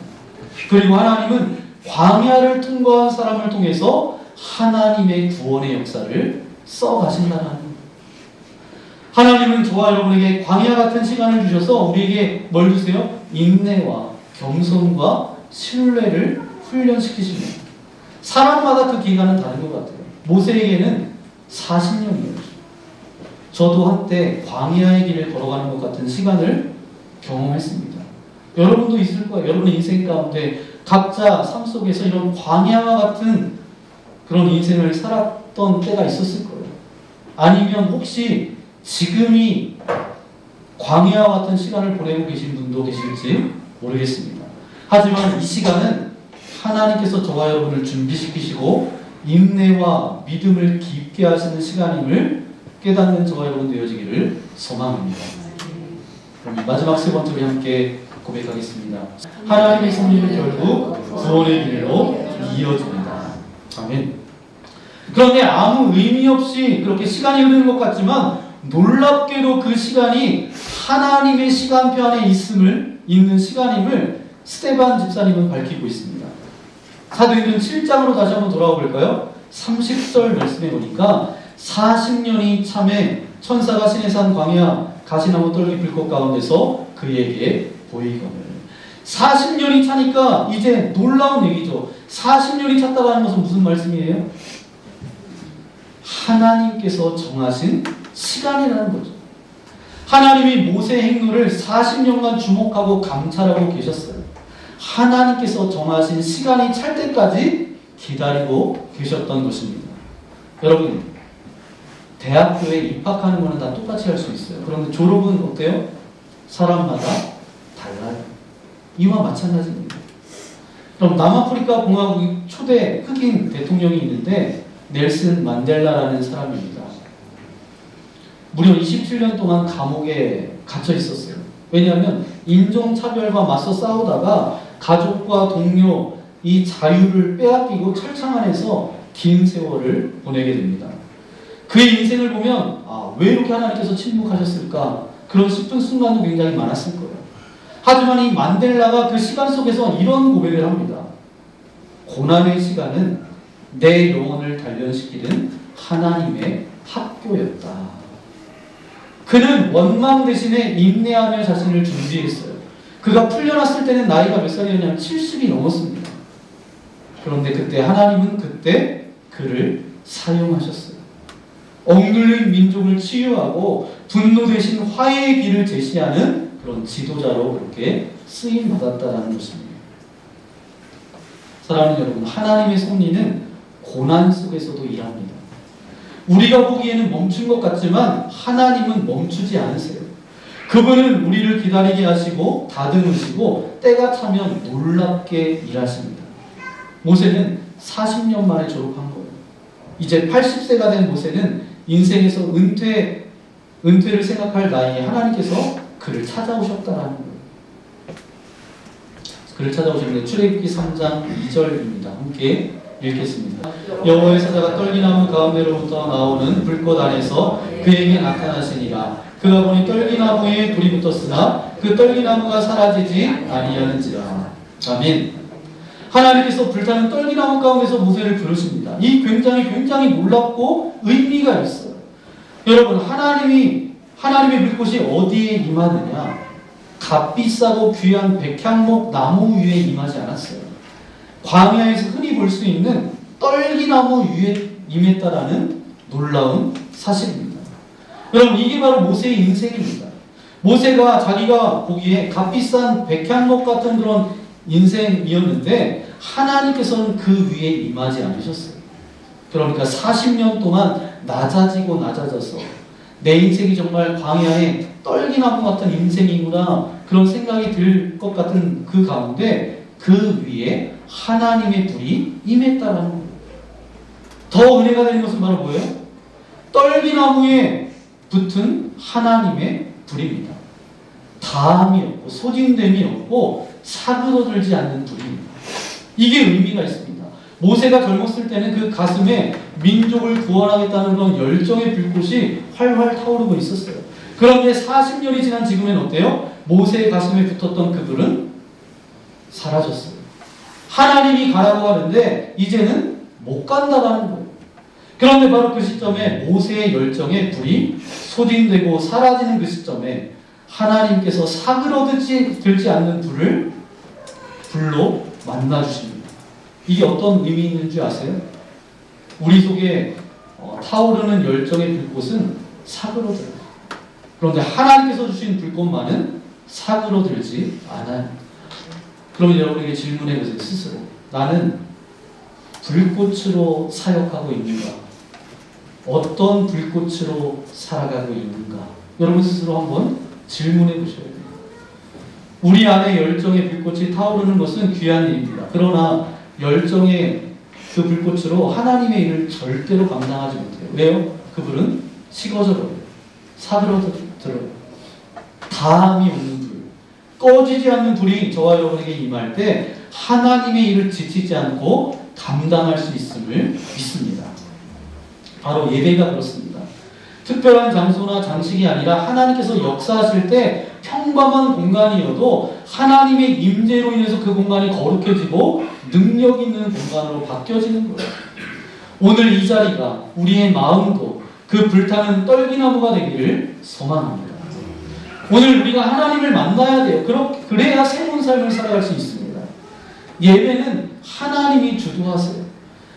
그리고 하나님은 광야를 통과한 사람을 통해서 하나님의 구원의 역사를 써가신다는 겁니다. 하나님은 저와 여러분에게 광야 같은 시간을 주셔서 우리에게 뭘 주세요? 인내와 겸손과 신뢰를 훈련시키십니다. 사람마다 그 기간은 다른 것 같아요. 모세에게는 40년이에요. 저도 한때 광야의 길을 걸어가는 것 같은 시간을 경험했습니다. 여러분도 있을 거예요. 여러분의 인생 가운데 각자 삶 속에서 이런 광야와 같은 그런 인생을 살았던 때가 있었을 거예요. 아니면 혹시 지금이 광야와 같은 시간을 보내고 계신 분도 계실지 모르겠습니다. 하지만 이 시간은 하나님께서 저와 여러분을 준비시키시고 인내와 믿음을 깊게 하시는 시간임을 깨닫는 저와 여러분 되어지기를 소망합니다. 그럼 마지막 세 번째로 함께 고백하겠습니다. 하나님의 섭리는 결국 구원의 길로 이어집니다. 아멘. 그런데 아무 의미 없이 그렇게 시간이 흐르는 것 같지만 놀랍게도 그 시간이 하나님의 시간표 안에 있는 시간임을 스데반 집사님은 밝히고 있습니다. 사도행전 7장으로 다시 한번 돌아와 볼까요? 30절 말씀해 보니까 40년이 참에 천사가 시내산 광야 가시나무 떨기 불꽃 가운데서 그에게 보이거늘. 40년이 차니까 이제 놀라운 얘기죠. 40년이 찼다고 하는 것은 무슨 말씀이에요? 하나님께서 정하신 시간이라는 거죠. 하나님이 모세의 행로를 40년간 주목하고 감찰하고 계셨어요. 하나님께서 정하신 시간이 찰 때까지 기다리고 계셨던 것입니다. 여러분, 대학교에 입학하는 거는 다 똑같이 할 수 있어요. 그런데 졸업은 어때요? 사람마다 달라요. 이와 마찬가지입니다. 그럼 남아프리카 공화국 초대 흑인 대통령이 있는데 넬슨 만델라라는 사람입니다. 무려 27년 동안 감옥에 갇혀 있었어요. 왜냐하면 인종차별과 맞서 싸우다가 가족과 동료 이 자유를 빼앗기고 철창 안에서 긴 세월을 보내게 됩니다. 그의 인생을 보면 왜 이렇게 하나님께서 침묵하셨을까? 그런 싶은 순간도 굉장히 많았을 거예요. 하지만 이 만델라가 그 시간 속에서 이런 고백을 합니다. 고난의 시간은 내 영혼을 단련시키는 하나님의 학교였다. 그는 원망 대신에 인내하며 자신을 준비했어요. 그가 풀려났을 때는 나이가 몇 살이었냐면 70이 넘었습니다. 그런데 그때 하나님은 그를 사용하셨어요. 억눌린 민족을 치유하고 분노 대신 화해의 길을 제시하는 그런 지도자로 그렇게 쓰임 받았다는 것입니다. 사랑하는 여러분, 하나님의 섭리는 고난 속에서도 일합니다. 우리가 보기에는 멈춘 것 같지만 하나님은 멈추지 않으세요. 그분은 우리를 기다리게 하시고 다듬으시고 때가 차면 놀랍게 일하십니다. 모세는 40년 만에 졸업한 거예요. 이제 80세가 된 모세는 인생에서 은퇴를 생각할 나이에 하나님께서 그를 찾아오셨다라는 거예요. 글을 찾아오시면 출애굽기 3장 2절입니다. 함께 읽겠습니다. 여호와의 사자가 떨기나무 가운데로부터 나오는 불꽃 안에서 그에게 나타나시니라. 그가 보니 떨기나무에 불이 붙었으나 그 떨기나무가 사라지지 아니하는지라. 아멘. 하나님께서 불타는 떨기나무 가운데서 모세를 부르십니다. 이 굉장히 놀랍고 의미가 있어요. 여러분, 하나님의 불꽃이 어디에 임하느냐? 값비싸고 귀한 백향목 나무 위에 임하지 않았어요. 광야에서 흔히 볼 수 있는 떨기나무 위에 임했다라는 놀라운 사실입니다. 여러분, 이게 바로 모세의 인생입니다. 모세가 자기가 보기에 값비싼 백향목 같은 그런 인생이었는데 하나님께서는 그 위에 임하지 않으셨어요. 그러니까 40년 동안 낮아져서 내 인생이 정말 광야의 떨기나무 같은 인생이구나 그런 생각이 들 것 같은 그 가운데 그 위에 하나님의 불이 임했다라는 거예요. 더 은혜가 되는 것은 바로 뭐예요? 떨기나무에 붙은 하나님의 불입니다. 다함이 없고 소진됨이 없고 사그러들지 않는 불입니다. 이게 의미가 있습니다. 모세가 젊었을 때는 그 가슴에 민족을 구원하겠다는 그런 열정의 불꽃이 활활 타오르고 있었어요. 그런데 40년이 지난 지금은 어때요? 모세의 가슴에 붙었던 그 불은 사라졌어요. 하나님이 가라고 하는데 이제는 못 간다라는 거예요. 그런데 바로 그 시점에 모세의 열정의 불이 소진되고 사라지는 그 시점에 하나님께서 사그러들지 않는 불로 만나주십니다. 이게 어떤 의미 있는 줄 아세요? 우리 속에 타오르는 열정의 불꽃은 사그러들어요. 그런데 하나님께서 주신 불꽃만은 사그러들지 않아요. 그럼 여러분에게 질문해 보세요. 스스로. 나는 불꽃으로 사역하고 있는가? 어떤 불꽃으로 살아가고 있는가? 여러분 스스로 한번 질문해 보셔야 돼요. 우리 안에 열정의 불꽃이 타오르는 것은 귀한 일입니다. 그러나 열정의 그 불꽃으로 하나님의 일을 절대로 감당하지 못해요. 왜요? 그 불은 식어져버려요. 사그러들어요. 다함이 없는 불, 꺼지지 않는 불이 저와 여러분에게 임할 때 하나님의 일을 지치지 않고 감당할 수 있음을 믿습니다. 바로 예배가 그렇습니다. 특별한 장소나 장식이 아니라 하나님께서 역사하실 때 평범한 공간이어도 하나님의 임재로 인해서 그 공간이 거룩해지고 능력 있는 공간으로 바뀌어지는 거예요. 오늘 이 자리가 우리의 마음도 그 불타는 떨기나무가 되기를 소망합니다. 오늘 우리가 하나님을 만나야 돼요. 그래야 새로운 삶을 살아갈 수 있습니다. 예배는 하나님이 주도하세요.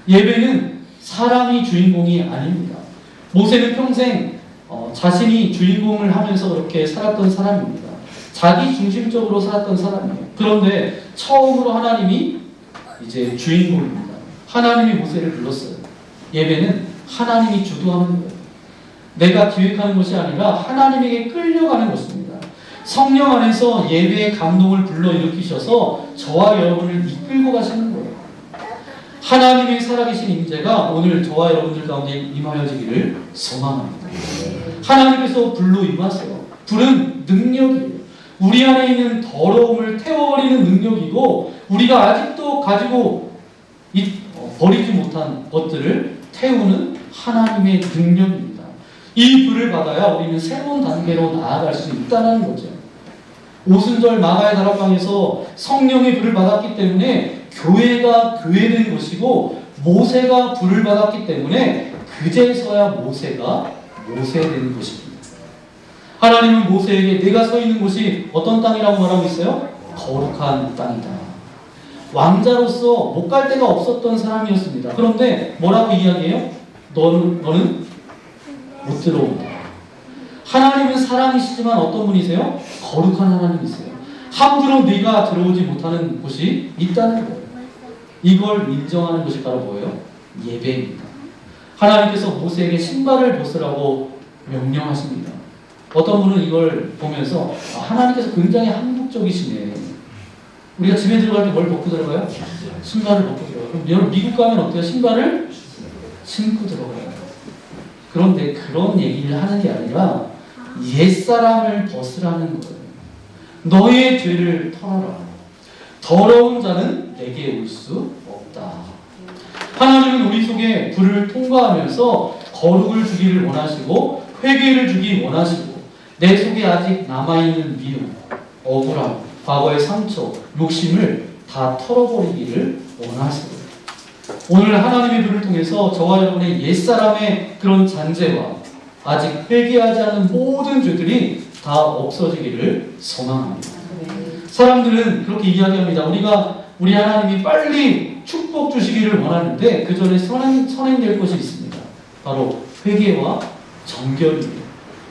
예배는 사람이 주인공이 아닙니다. 모세는 평생 자신이 주인공을 하면서 그렇게 살았던 사람입니다. 자기 중심적으로 살았던 사람이에요. 그런데 처음으로 하나님이 이제 주인공입니다. 하나님이 모세를 불렀어요. 예배는 하나님이 주도하는 거예요. 내가 기획하는 것이 아니라 하나님에게 끌려가는 것입니다. 성령 안에서 예배의 감동을 불러일으키셔서 저와 여러분을 이끌고 가시는 거예요. 하나님의 살아계신 임재가 오늘 저와 여러분들 가운데 임하여지기를 소망합니다. 하나님께서 불로 임하세요. 불은 능력이에요. 우리 안에 있는 더러움을 태워버리는 능력이고 우리가 아직도 가지고 버리지 못한 것들을 태우는 하나님의 능력입니다. 이 불을 받아야 우리는 새로운 단계로 나아갈 수 있다는 거죠. 오순절 마가의 다락방에서 성령의 불을 받았기 때문에 교회가 교회된 것이고 모세가 불을 받았기 때문에 그제서야 모세가 모세된 것입니다. 하나님은 모세에게 내가 서 있는 곳이 어떤 땅이라고 말하고 있어요? 거룩한 땅이다. 왕자로서 못 갈 데가 없었던 사람이었습니다. 그런데 뭐라고 이야기해요? 너는 못 들어온다. 하나님은 사랑이시지만 어떤 분이세요? 거룩한 하나님이세요. 함부로 네가 들어오지 못하는 곳이 있다는 거예요. 이걸 인정하는 것이 바로 뭐예요? 예배입니다. 하나님께서 모세에게 신발을 벗으라고 명령하십니다. 어떤 분은 이걸 보면서 하나님께서 굉장히 한국적이시네. 우리가 집에 들어갈 때 뭘 벗고 들어가요? 신발을 벗고 들어가요. 그럼 여러분 미국 가면 어때요? 신발을 신고 들어가요. 그런데 그런 얘기를 하는 게 아니라 옛사람을 벗으라는 거예요. 너의 죄를 털어라. 더러운 자는 내게 올 수 없다. 하나님은 우리 속에 불을 통과하면서 거룩을 주기를 원하시고 회개를 주기 원하시고 내 속에 아직 남아있는 미움, 억울함, 과거의 상처, 욕심을 다 털어버리기를 원하시고 오늘 하나님의 불을 통해서 저와 여러분의 옛사람의 그런 잔재와 아직 회개하지 않은 모든 죄들이 다 없어지기를 소망합니다. 사람들은 그렇게 이야기합니다. 우리 하나님이 빨리 축복 주시기를 원하는데 그 전에 선행될 것이 있습니다. 바로 회개와 정결입니다.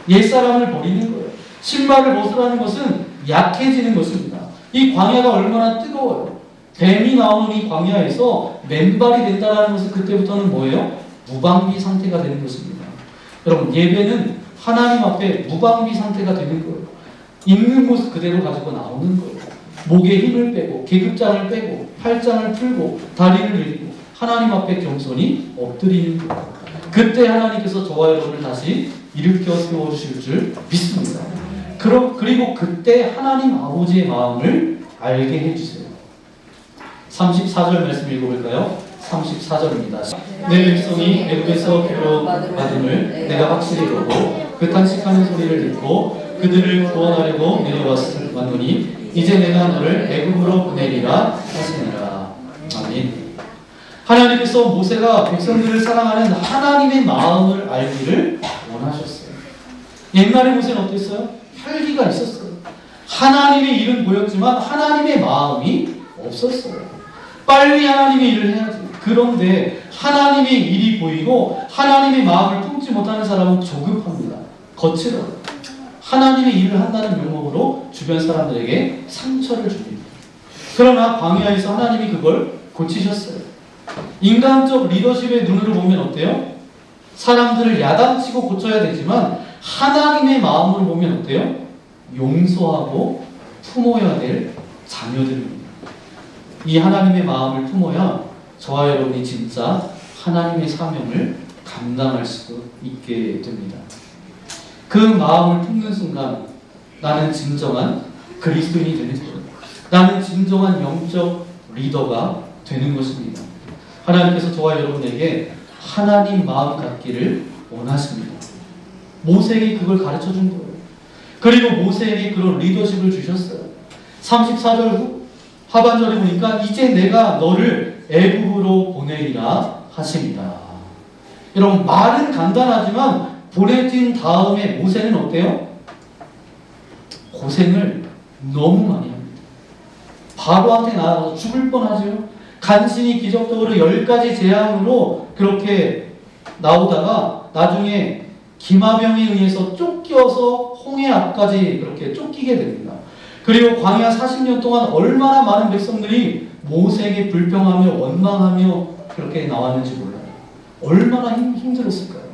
옛사람을 버리는 거예요. 신발을 벗으라는 것은 약해지는 것입니다. 이 광야가 얼마나 뜨거워요. 뱀이 나오는 이 광야에서 맨발이 된다는 것은 그때부터는 뭐예요? 무방비 상태가 되는 것입니다. 여러분, 예배는 하나님 앞에 무방비 상태가 되는 거예요. 있는 모습 그대로 가지고 나오는 거예요. 목에 힘을 빼고 계급장을 빼고 팔짱을 풀고 다리를 내리고 하나님 앞에 겸손히 엎드리는 거예요. 그때 하나님께서 저와 여러분을 다시 일으켜 세워주실 줄 믿습니다. 그리고 그때 하나님 아버지의 마음을 알게 해주세요. 34절 말씀 읽어볼까요? 34절입니다. 내 백성이 애굽에서 괴로움 받음을 내가 확실히 보고 그 탄식하는 소리를 듣고 그들을 구원하려고 내려왔으니 이제 내가 너를 애굽으로 보내리라 하시니라. 아멘. 하나님께서 모세가 백성들을 사랑하는 하나님의 마음을 알기를 원하셨어요. 옛날에 모세는 어땠어요? 혈기가 있었어요. 하나님의 일은 보였지만 하나님의 마음이 없었어요. 빨리 하나님의 일을 해야지. 그런데 하나님의 일이 보이고 하나님의 마음을 품지 못하는 사람은 조급합니다. 거칠어요. 하나님의 일을 한다는 명목으로 주변 사람들에게 상처를 줍니다. 그러나 광야에서 하나님이 그걸 고치셨어요. 인간적 리더십의 눈으로 보면 어때요? 사람들을 야단치고 고쳐야 되지만 하나님의 마음으로 보면 어때요? 용서하고 품어야 될 자녀들입니다. 이 하나님의 마음을 품어야 저와 여러분이 진짜 하나님의 사명을 감당할 수 있게 됩니다. 그 마음을 품는 순간 나는 진정한 그리스도인이 되는 거예요. 나는 진정한 영적 리더가 되는 것입니다. 하나님께서 저와 여러분에게 하나님 마음 갖기를 원하십니다. 모세에게 그걸 가르쳐 준 거예요. 그리고 모세에게 그런 리더십을 주셨어요. 34절 하반절에 보니까 이제 내가 너를 애굽으로 보내리라 하십니다. 여러분, 말은 간단하지만 보내진 다음에 모세는 어때요? 고생을 너무 많이 합니다. 바로한테 나가서 죽을 뻔하죠. 간신히 기적적으로 10가지 재앙으로 그렇게 나오다가 나중에 기마병에 의해서 쫓겨서 홍해 앞까지 그렇게 쫓기게 됩니다. 그리고 광야 40년 동안 얼마나 많은 백성들이 모세에게 불평하며 원망하며 그렇게 나왔는지 몰라요. 얼마나 힘들었을까요?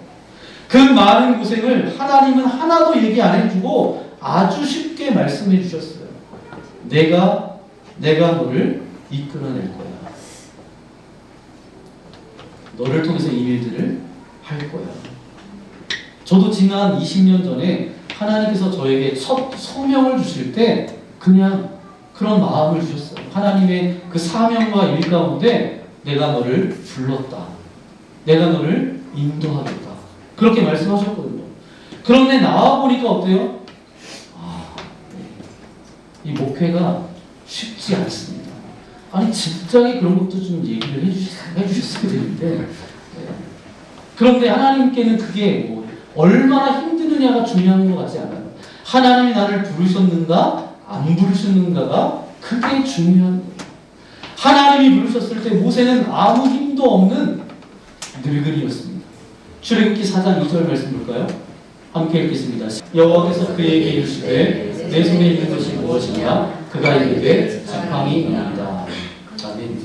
그 많은 고생을 하나님은 하나도 얘기 안 해주고 아주 쉽게 말씀해 주셨어요. 내가 너를 이끌어낼 거야. 너를 통해서 이 일들을 할 거야. 저도 지난 20년 전에 하나님께서 저에게 첫 소명을 주실 때 그냥 그런 마음을 주셨어요. 하나님의 그 사명과 일 가운데 내가 너를 불렀다. 내가 너를 인도하겠다. 그렇게 말씀하셨거든요. 그런데 나와보니까 어때요? 이 목회가 쉽지 않습니다. 아니 직장에 그런 것도 좀 얘기를 해주셨어야 되는데 그런데 하나님께는 그게 뭐 얼마나 힘드느냐가 중요한 것 같지 않아요. 하나님이 나를 부르셨는가 안 부르셨는가가 그게 중요한 거예요. 하나님이 부르셨을 때 모세는 아무 힘도 없는 늙은이였습니다. 출애굽기 4장 2절 말씀 볼까요? 함께 읽겠습니다. 여호와께서 그에게 이르시되 내 손에 있는 것이 무엇이냐? 그가 이르되 지팡이이니이다. 아멘.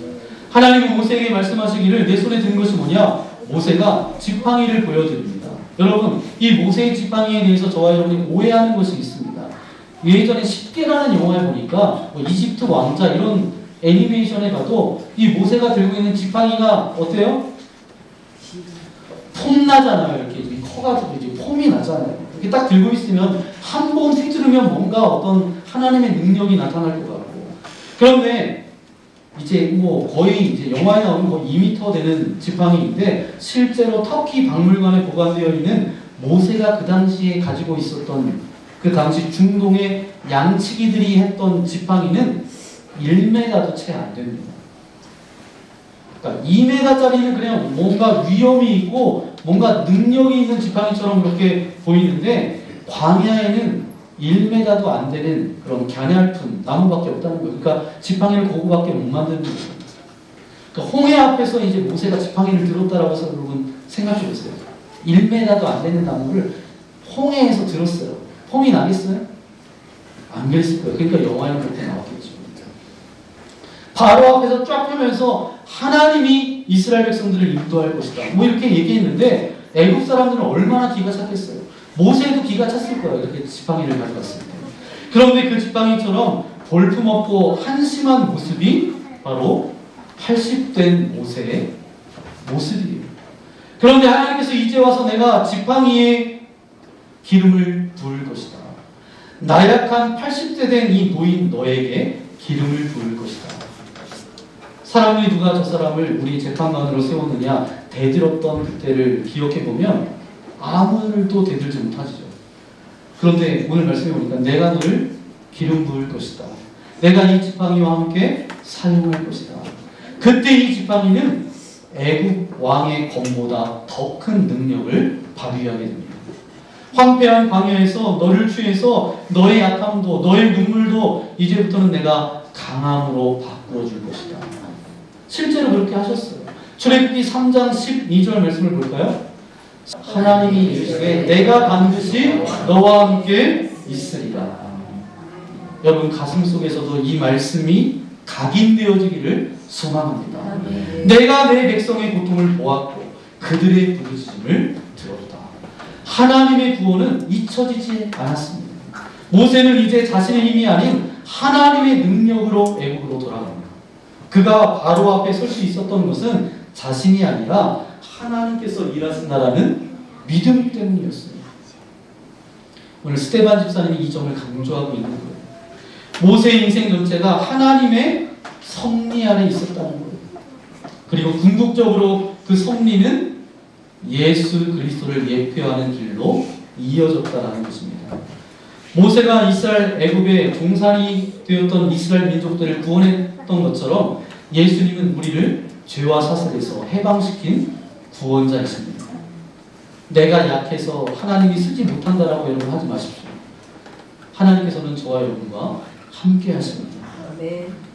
하나님은 모세에게 말씀하시기를 내 손에 든 것이 뭐냐? 모세가 지팡이를 보여드립니다. 여러분, 이 모세의 지팡이에 대해서 저와 여러분이 오해하는 것이 있습니다. 예전에 10개라는 영화에 보니까 이집트 왕자 이런 애니메이션에 가도 이 모세가 들고 있는 지팡이가 어때요? 폼 나잖아요. 이렇게 커가지고 이제 폼이 나잖아요. 이렇게 딱 들고 있으면 한 번 휘두르면 뭔가 어떤 하나님의 능력이 나타날 것 같고. 그런데 이제 뭐 거의 이제 영화에 나오는 거 2m 되는 지팡이인데 실제로 터키 박물관에 보관되어 있는 모세가 그 당시에 가지고 있었던 그 당시 중동의 양치기들이 했던 지팡이는 1m도 채 안 됩니다. 그러니까 2m짜리는 그냥 뭔가 위험이 있고 뭔가 능력이 있는 지팡이처럼 그렇게 보이는데 광야에는 1m도 안 되는 그런 갸냘픈 나무밖에 없다는 거예요. 그러니까 지팡이를 그거밖에 못 만드는 거예요. 그러니까 홍해 앞에서 이제 모세가 지팡이를 들었다라고 해서 여러분 생각해 보세요. 1m도 안 되는 나무를 홍해에서 들었어요. 폼이 나겠어요? 안 그랬을 거예요. 그러니까 영화에 그렇게 나왔겠죠. 바로 앞에서 쫙 펴면서 하나님이 이스라엘 백성들을 인도할 것이다. 뭐 이렇게 얘기했는데 애국 사람들은 얼마나 기가 찼겠어요. 모세도 기가 찼을 거예요. 이렇게 지팡이를 가져갔을 때. 그런데 그 지팡이처럼 볼품없고 한심한 모습이 바로 80된 모세의 모습이에요. 그런데 하나님께서 이제 와서 내가 지팡이에 기름을 부을 것이다. 나약한 80대 된 이 노인 너에게 기름을 부을 것이다. 사람들이 누가 저 사람을 우리 재판관으로 세웠느냐 대들었던 그때를 기억해보면 아무도 대들지 못하시죠. 그런데 오늘 말씀해 보니까 내가 너를 기름 부을 것이다. 내가 이 지팡이와 함께 사용할 것이다. 그때 이 지팡이는 애국 왕의 검보다 더 큰 능력을 발휘하게 됩니다. 황폐한 광야에서 너를 취해서 너의 약함도 너의 눈물도 이제부터는 내가 강함으로 바꾸어 줄 것이다. 실제로 그렇게 하셨어요. 출애굽기 3장 12절 말씀을 볼까요? 하나님이 이르시되 내가 반드시 너와 함께 있으리라. 여러분 가슴 속에서도 이 말씀이 각인되어지기를 소망합니다. 내가 내 백성의 고통을 보았고 그들의 부르짖음을 들었다. 하나님의 구원은 잊혀지지 않았습니다. 모세는 이제 자신의 힘이 아닌 하나님의 능력으로 애국으로 돌아갑니다. 그가 바로 앞에 설 수 있었던 것은 자신이 아니라 하나님께서 일하신다라는 믿음 때문이었습니다. 오늘 스테반 집사님이 이 점을 강조하고 있는 거예요. 모세의 인생 전체가 하나님의 섭리 아래 있었다는 거예요. 그리고 궁극적으로 그 섭리는 예수 그리스도를 예표하는 길로 이어졌다라는 것입니다. 모세가 이스라엘 애굽의 종살이 되었던 이스라엘 민족들을 구원했던 것처럼 예수님은 우리를 죄와 사슬에서 해방시킨 구원자이십니다. 내가 약해서 하나님이 쓰지 못한다라고 여러분 하지 마십시오. 하나님께서는 저와 여러분과 함께 하십니다.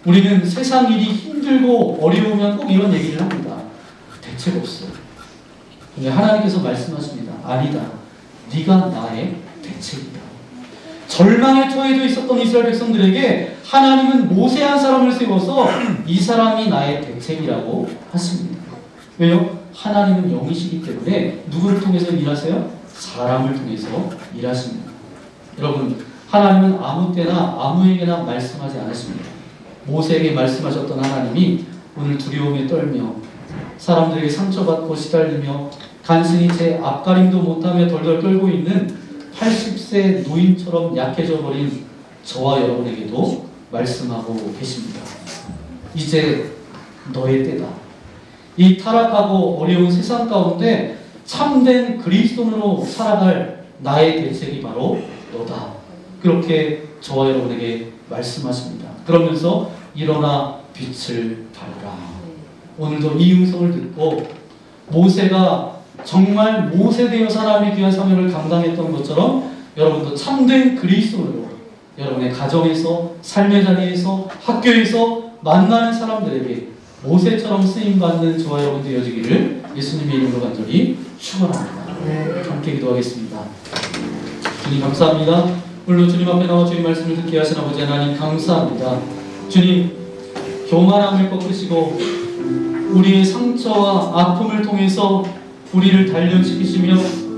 우리는 세상 일이 힘들고 어려우면 꼭 이런 얘기를 합니다. 대책 없어요. 근데 하나님께서 말씀하십니다. 아니다. 네가 나의 대책이다. 절망에 처해져 있었던 이스라엘 백성들에게 하나님은 모세 한 사람을 세워서 이 사람이 나의 대책이라고 하십니다. 왜요? 하나님은 영이시기 때문에 누구를 통해서 일하세요? 사람을 통해서 일하십니다. 여러분, 하나님은 아무 때나 아무에게나 말씀하지 않으십니다. 모세에게 말씀하셨던 하나님이 오늘 두려움에 떨며 사람들에게 상처받고 시달리며 간신히 제 앞가림도 못하며 덜덜 떨고 있는 80세 노인처럼 약해져 버린 저와 여러분에게도 말씀하고 계십니다. 이제 너의 때다. 이 타락하고 어려운 세상 가운데 참된 그리스도인으로 살아갈 나의 대책이 바로 너다. 그렇게 저와 여러분에게 말씀하십니다. 그러면서 일어나 빛을 발하라. 오늘도 이 음성을 듣고 모세가 정말 모세되어 사람의 귀한 사명을 감당했던 것처럼 여러분도 참된 그리스도로 여러분의 가정에서 삶의 자리에서 학교에서 만나는 사람들에게 모세처럼 쓰임받는 저와 여러분 되어지기를 예수님의 이름으로 간절히 축원합니다. 함께 기도하겠습니다. 주님 감사합니다. 오늘도 주님 앞에 나와 주의 말씀을 듣게 하신 아버지 하나님 감사합니다. 주님 교만함을 꺾으시고 우리의 상처와 아픔을 통해서 우리를 단련시키시며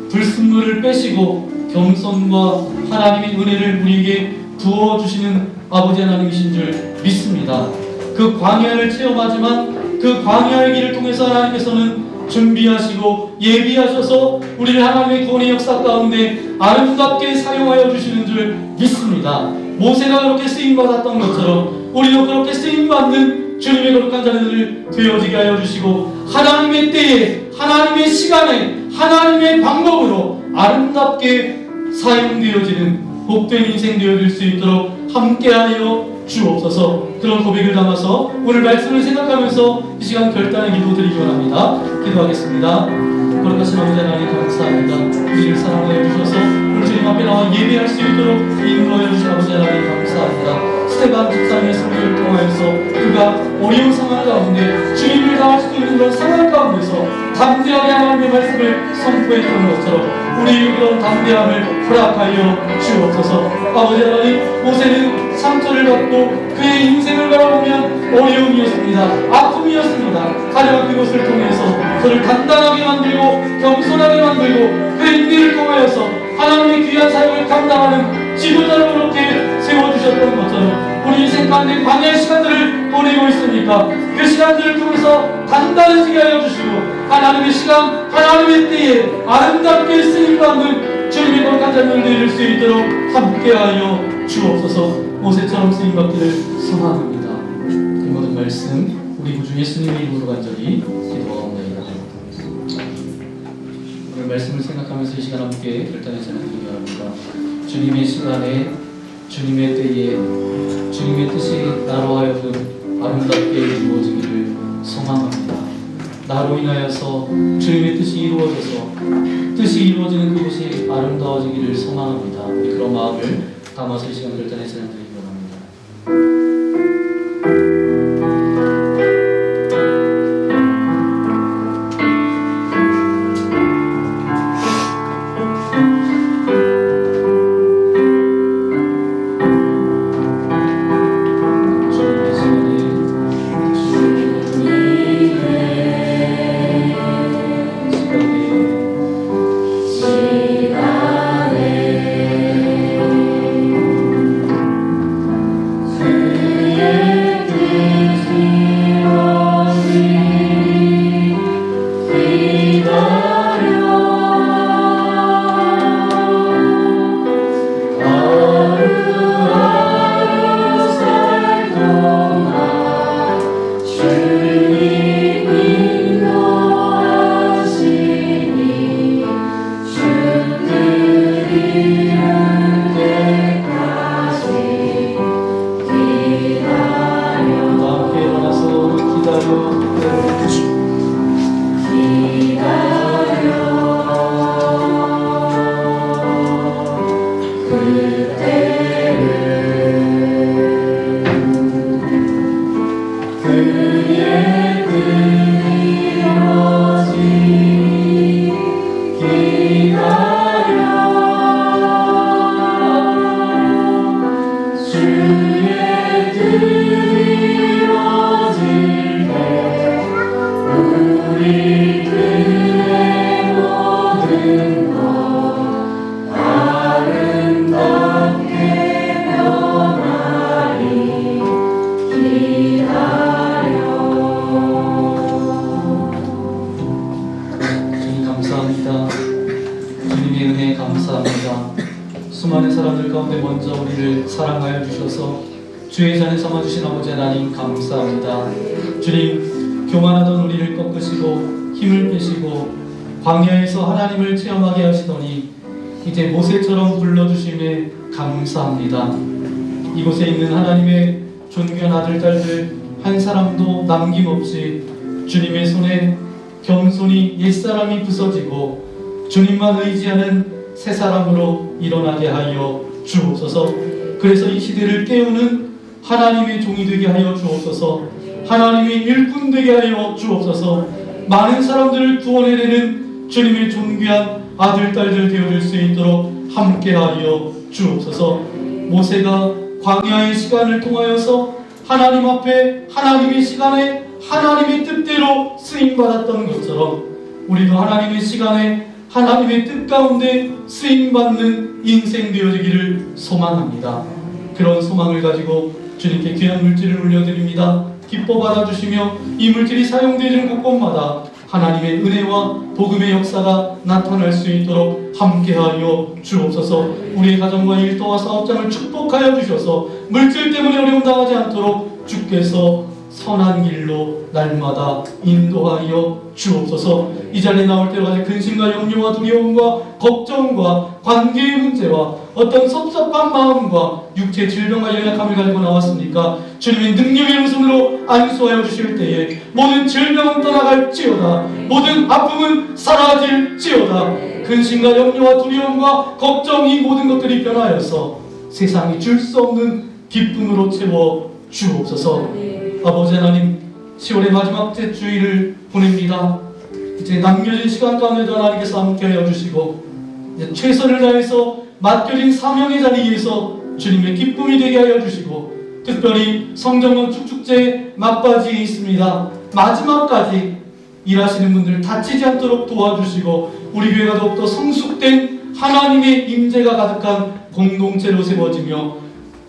불순물을 빼시고 겸손과 하나님의 은혜를 우리에게 부어주시는 아버지 하나님이신 줄 믿습니다. 그 광야를 체험하지만 그 광야의 길을 통해서 하나님께서는 준비하시고 예비하셔서 우리를 하나님의 구원의 역사 가운데 아름답게 사용하여 주시는 줄 믿습니다. 모세가 그렇게 쓰임받았던 것처럼 우리도 그렇게 쓰임받는 주님의 거룩한 자녀들 되어지게 하여 주시고 하나님의 때에 하나님의 시간에 하나님의 방법으로 아름답게 사용되어지는 복된 인생 되어질 수 있도록 함께하여 주옵소서. 그런 고백을 담아서 오늘 말씀을 생각하면서 이 시간 결단의 기도 드리기 원합니다. 기도하겠습니다. 거룩하신 아버지 하나님 감사합니다. 우리를 사랑하여 주셔서 오늘 주님 앞에 나와 예배할 수 있도록 인도하여 주신 아버지 하나님 감사합니다. 스테반 집사님의 설교를 통하여서 그가 어려운 상황 가운데 주님을 당할 수도 있는 그런 상황 가운데서 담대하게 하나님의 말씀을 선포했던 것처럼 우리 그런 담대함을 허락하여 주옵소서. 아버지 하나님, 모세는 상처를 받고 그의 인생을 바라보면 어려움이었습니다. 아픔이었습니다. 하지만 그것을 통해서 그를 단단하게 만들고 겸손하게 만들고 그의 인내를 통하여서 하나님의 귀한 사역을 감당하는 지도자로 그렇게 세워주셨던 것처럼 우리 인생 가운데 광야의 시간들을 보내고 있으니까 그 시간들을 통해서 단단해지게 하여 주시고 하나님의 시간, 하나님의 때에 아름답게 쓰임받는 주님의 거룩한 자녀를 드릴 수 있도록 함께하여 주옵소서. 모세처럼 쓰임받기를 소망합니다. 그 모든 말씀 우리 구주 예수님의 이름으로 간절히 기도하옵나이다. 오늘 말씀을 생각하면서 이 시간 함께 결단의 찬양 드리기 바랍니다. 주님의 시간에 주님의 때에 주님의 뜻이 나로 하여금 아름답게 이루어지기를 소망합니다. 나로 인하여서 주님의 뜻이 이루어져서 뜻이 이루어지는 그곳이 아름다워지기를 소망합니다. 그런 마음을 담아서 이 시간 결단의 찬양 드리기 바랍니다. 수많은 사람들 가운데 먼저 우리를 사랑하여 주셔서 주의 잔에 삼아주신 아버지 하나님 감사합니다. 주님, 교만하던 우리를 꺾으시고 힘을 빼시고 광야에서 하나님을 체험하게 하시더니 이제 모세처럼 불러주심에 감사합니다. 이곳에 있는 하나님의 존귀한 아들, 딸들 한 사람도 남김없이 주님의 손에 겸손히 옛사람이 부서지고 주님만 의지하는 새 사람으로 일어나게 하여 주옵소서. 그래서 이 시대를 깨우는 하나님의 종이 되게 하여 주옵소서. 하나님의 일꾼 되게 하여 주옵소서. 많은 사람들을 구원해내는 주님의 존귀한 아들, 딸들 되어줄 수 있도록 함께하여 주옵소서. 모세가 광야의 시간을 통하여서 하나님 앞에 하나님의 시간에 하나님의 뜻대로 쓰임받았던 것처럼 우리도 하나님의 시간에 하나님의 뜻 가운데 쓰임받는 인생 되어지기를 소망합니다. 그런 소망을 가지고 주님께 귀한 물질을 올려드립니다. 기뻐 받아주시며 이 물질이 사용되는 곳곳마다 하나님의 은혜와 복음의 역사가 나타날 수 있도록 함께하여 주옵소서. 우리의 가정과 일터와 사업장을 축복하여 주셔서 물질 때문에 어려움 당하지 않도록 주께서 선한 길로 날마다 인도하여 주옵소서. 이 자리에 나올 때까지 근심과 염려와 두려움과 걱정과 관계의 문제와 어떤 섭섭한 마음과 육체 질병과 연약함을 가지고 나왔습니까? 주님의 능력의 음성으로 안수하여 주실 때에 모든 질병은 떠나갈지어다, 모든 아픔은 사라질지어다. 근심과 염려와 두려움과 걱정, 이 모든 것들이 변하여서 세상이 줄 수 없는 기쁨으로 채워 주옵소서. 아버지 하나님, 10월의 마지막 주일을 보냅니다. 이제 남겨진 시간 가운데도 하나님께서 함께하여 주시고 이제 최선을 다해서 맡겨진 사명의 자리에서 주님의 기쁨이 되게 하여 주시고, 특별히 성정원 축축제 막바지에 있습니다. 마지막까지 일하시는 분들 다치지 않도록 도와주시고, 우리 교회가 더욱더 성숙된 하나님의 임재가 가득한 공동체로 세워지며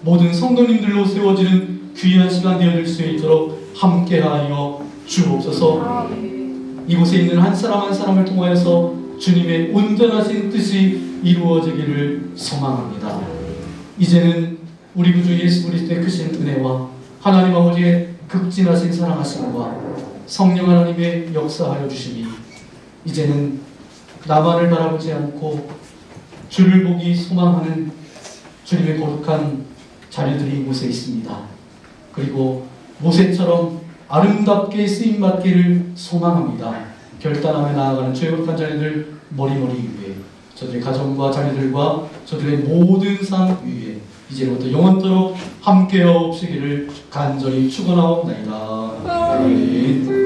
모든 성도님들로 세워지는 귀한 시간 되어질 수 있도록 함께하여 주옵소서. 이곳에 있는 한 사람 한 사람을 통하여서 주님의 온전하신 뜻이 이루어지기를 소망합니다. 이제는 우리 구주 예수 그리스도의 크신 은혜와 하나님 아버지의 극진하신 사랑하심과 성령 하나님의 역사하여 주심이 이제는 나만을 바라보지 않고 주를 보기 소망하는 주님의 거룩한 자리들이 이곳에 있습니다. 그리고 모세처럼 아름답게 쓰임받기를 소망합니다. 결단하며 나아가는 주의 거룩한 자리들 머리머리 위에, 저들의 가정과 자녀들과 저들의 모든 삶 위에 이제부터 영원토록 함께하옵시기를 간절히 축원하옵나이다. 아멘.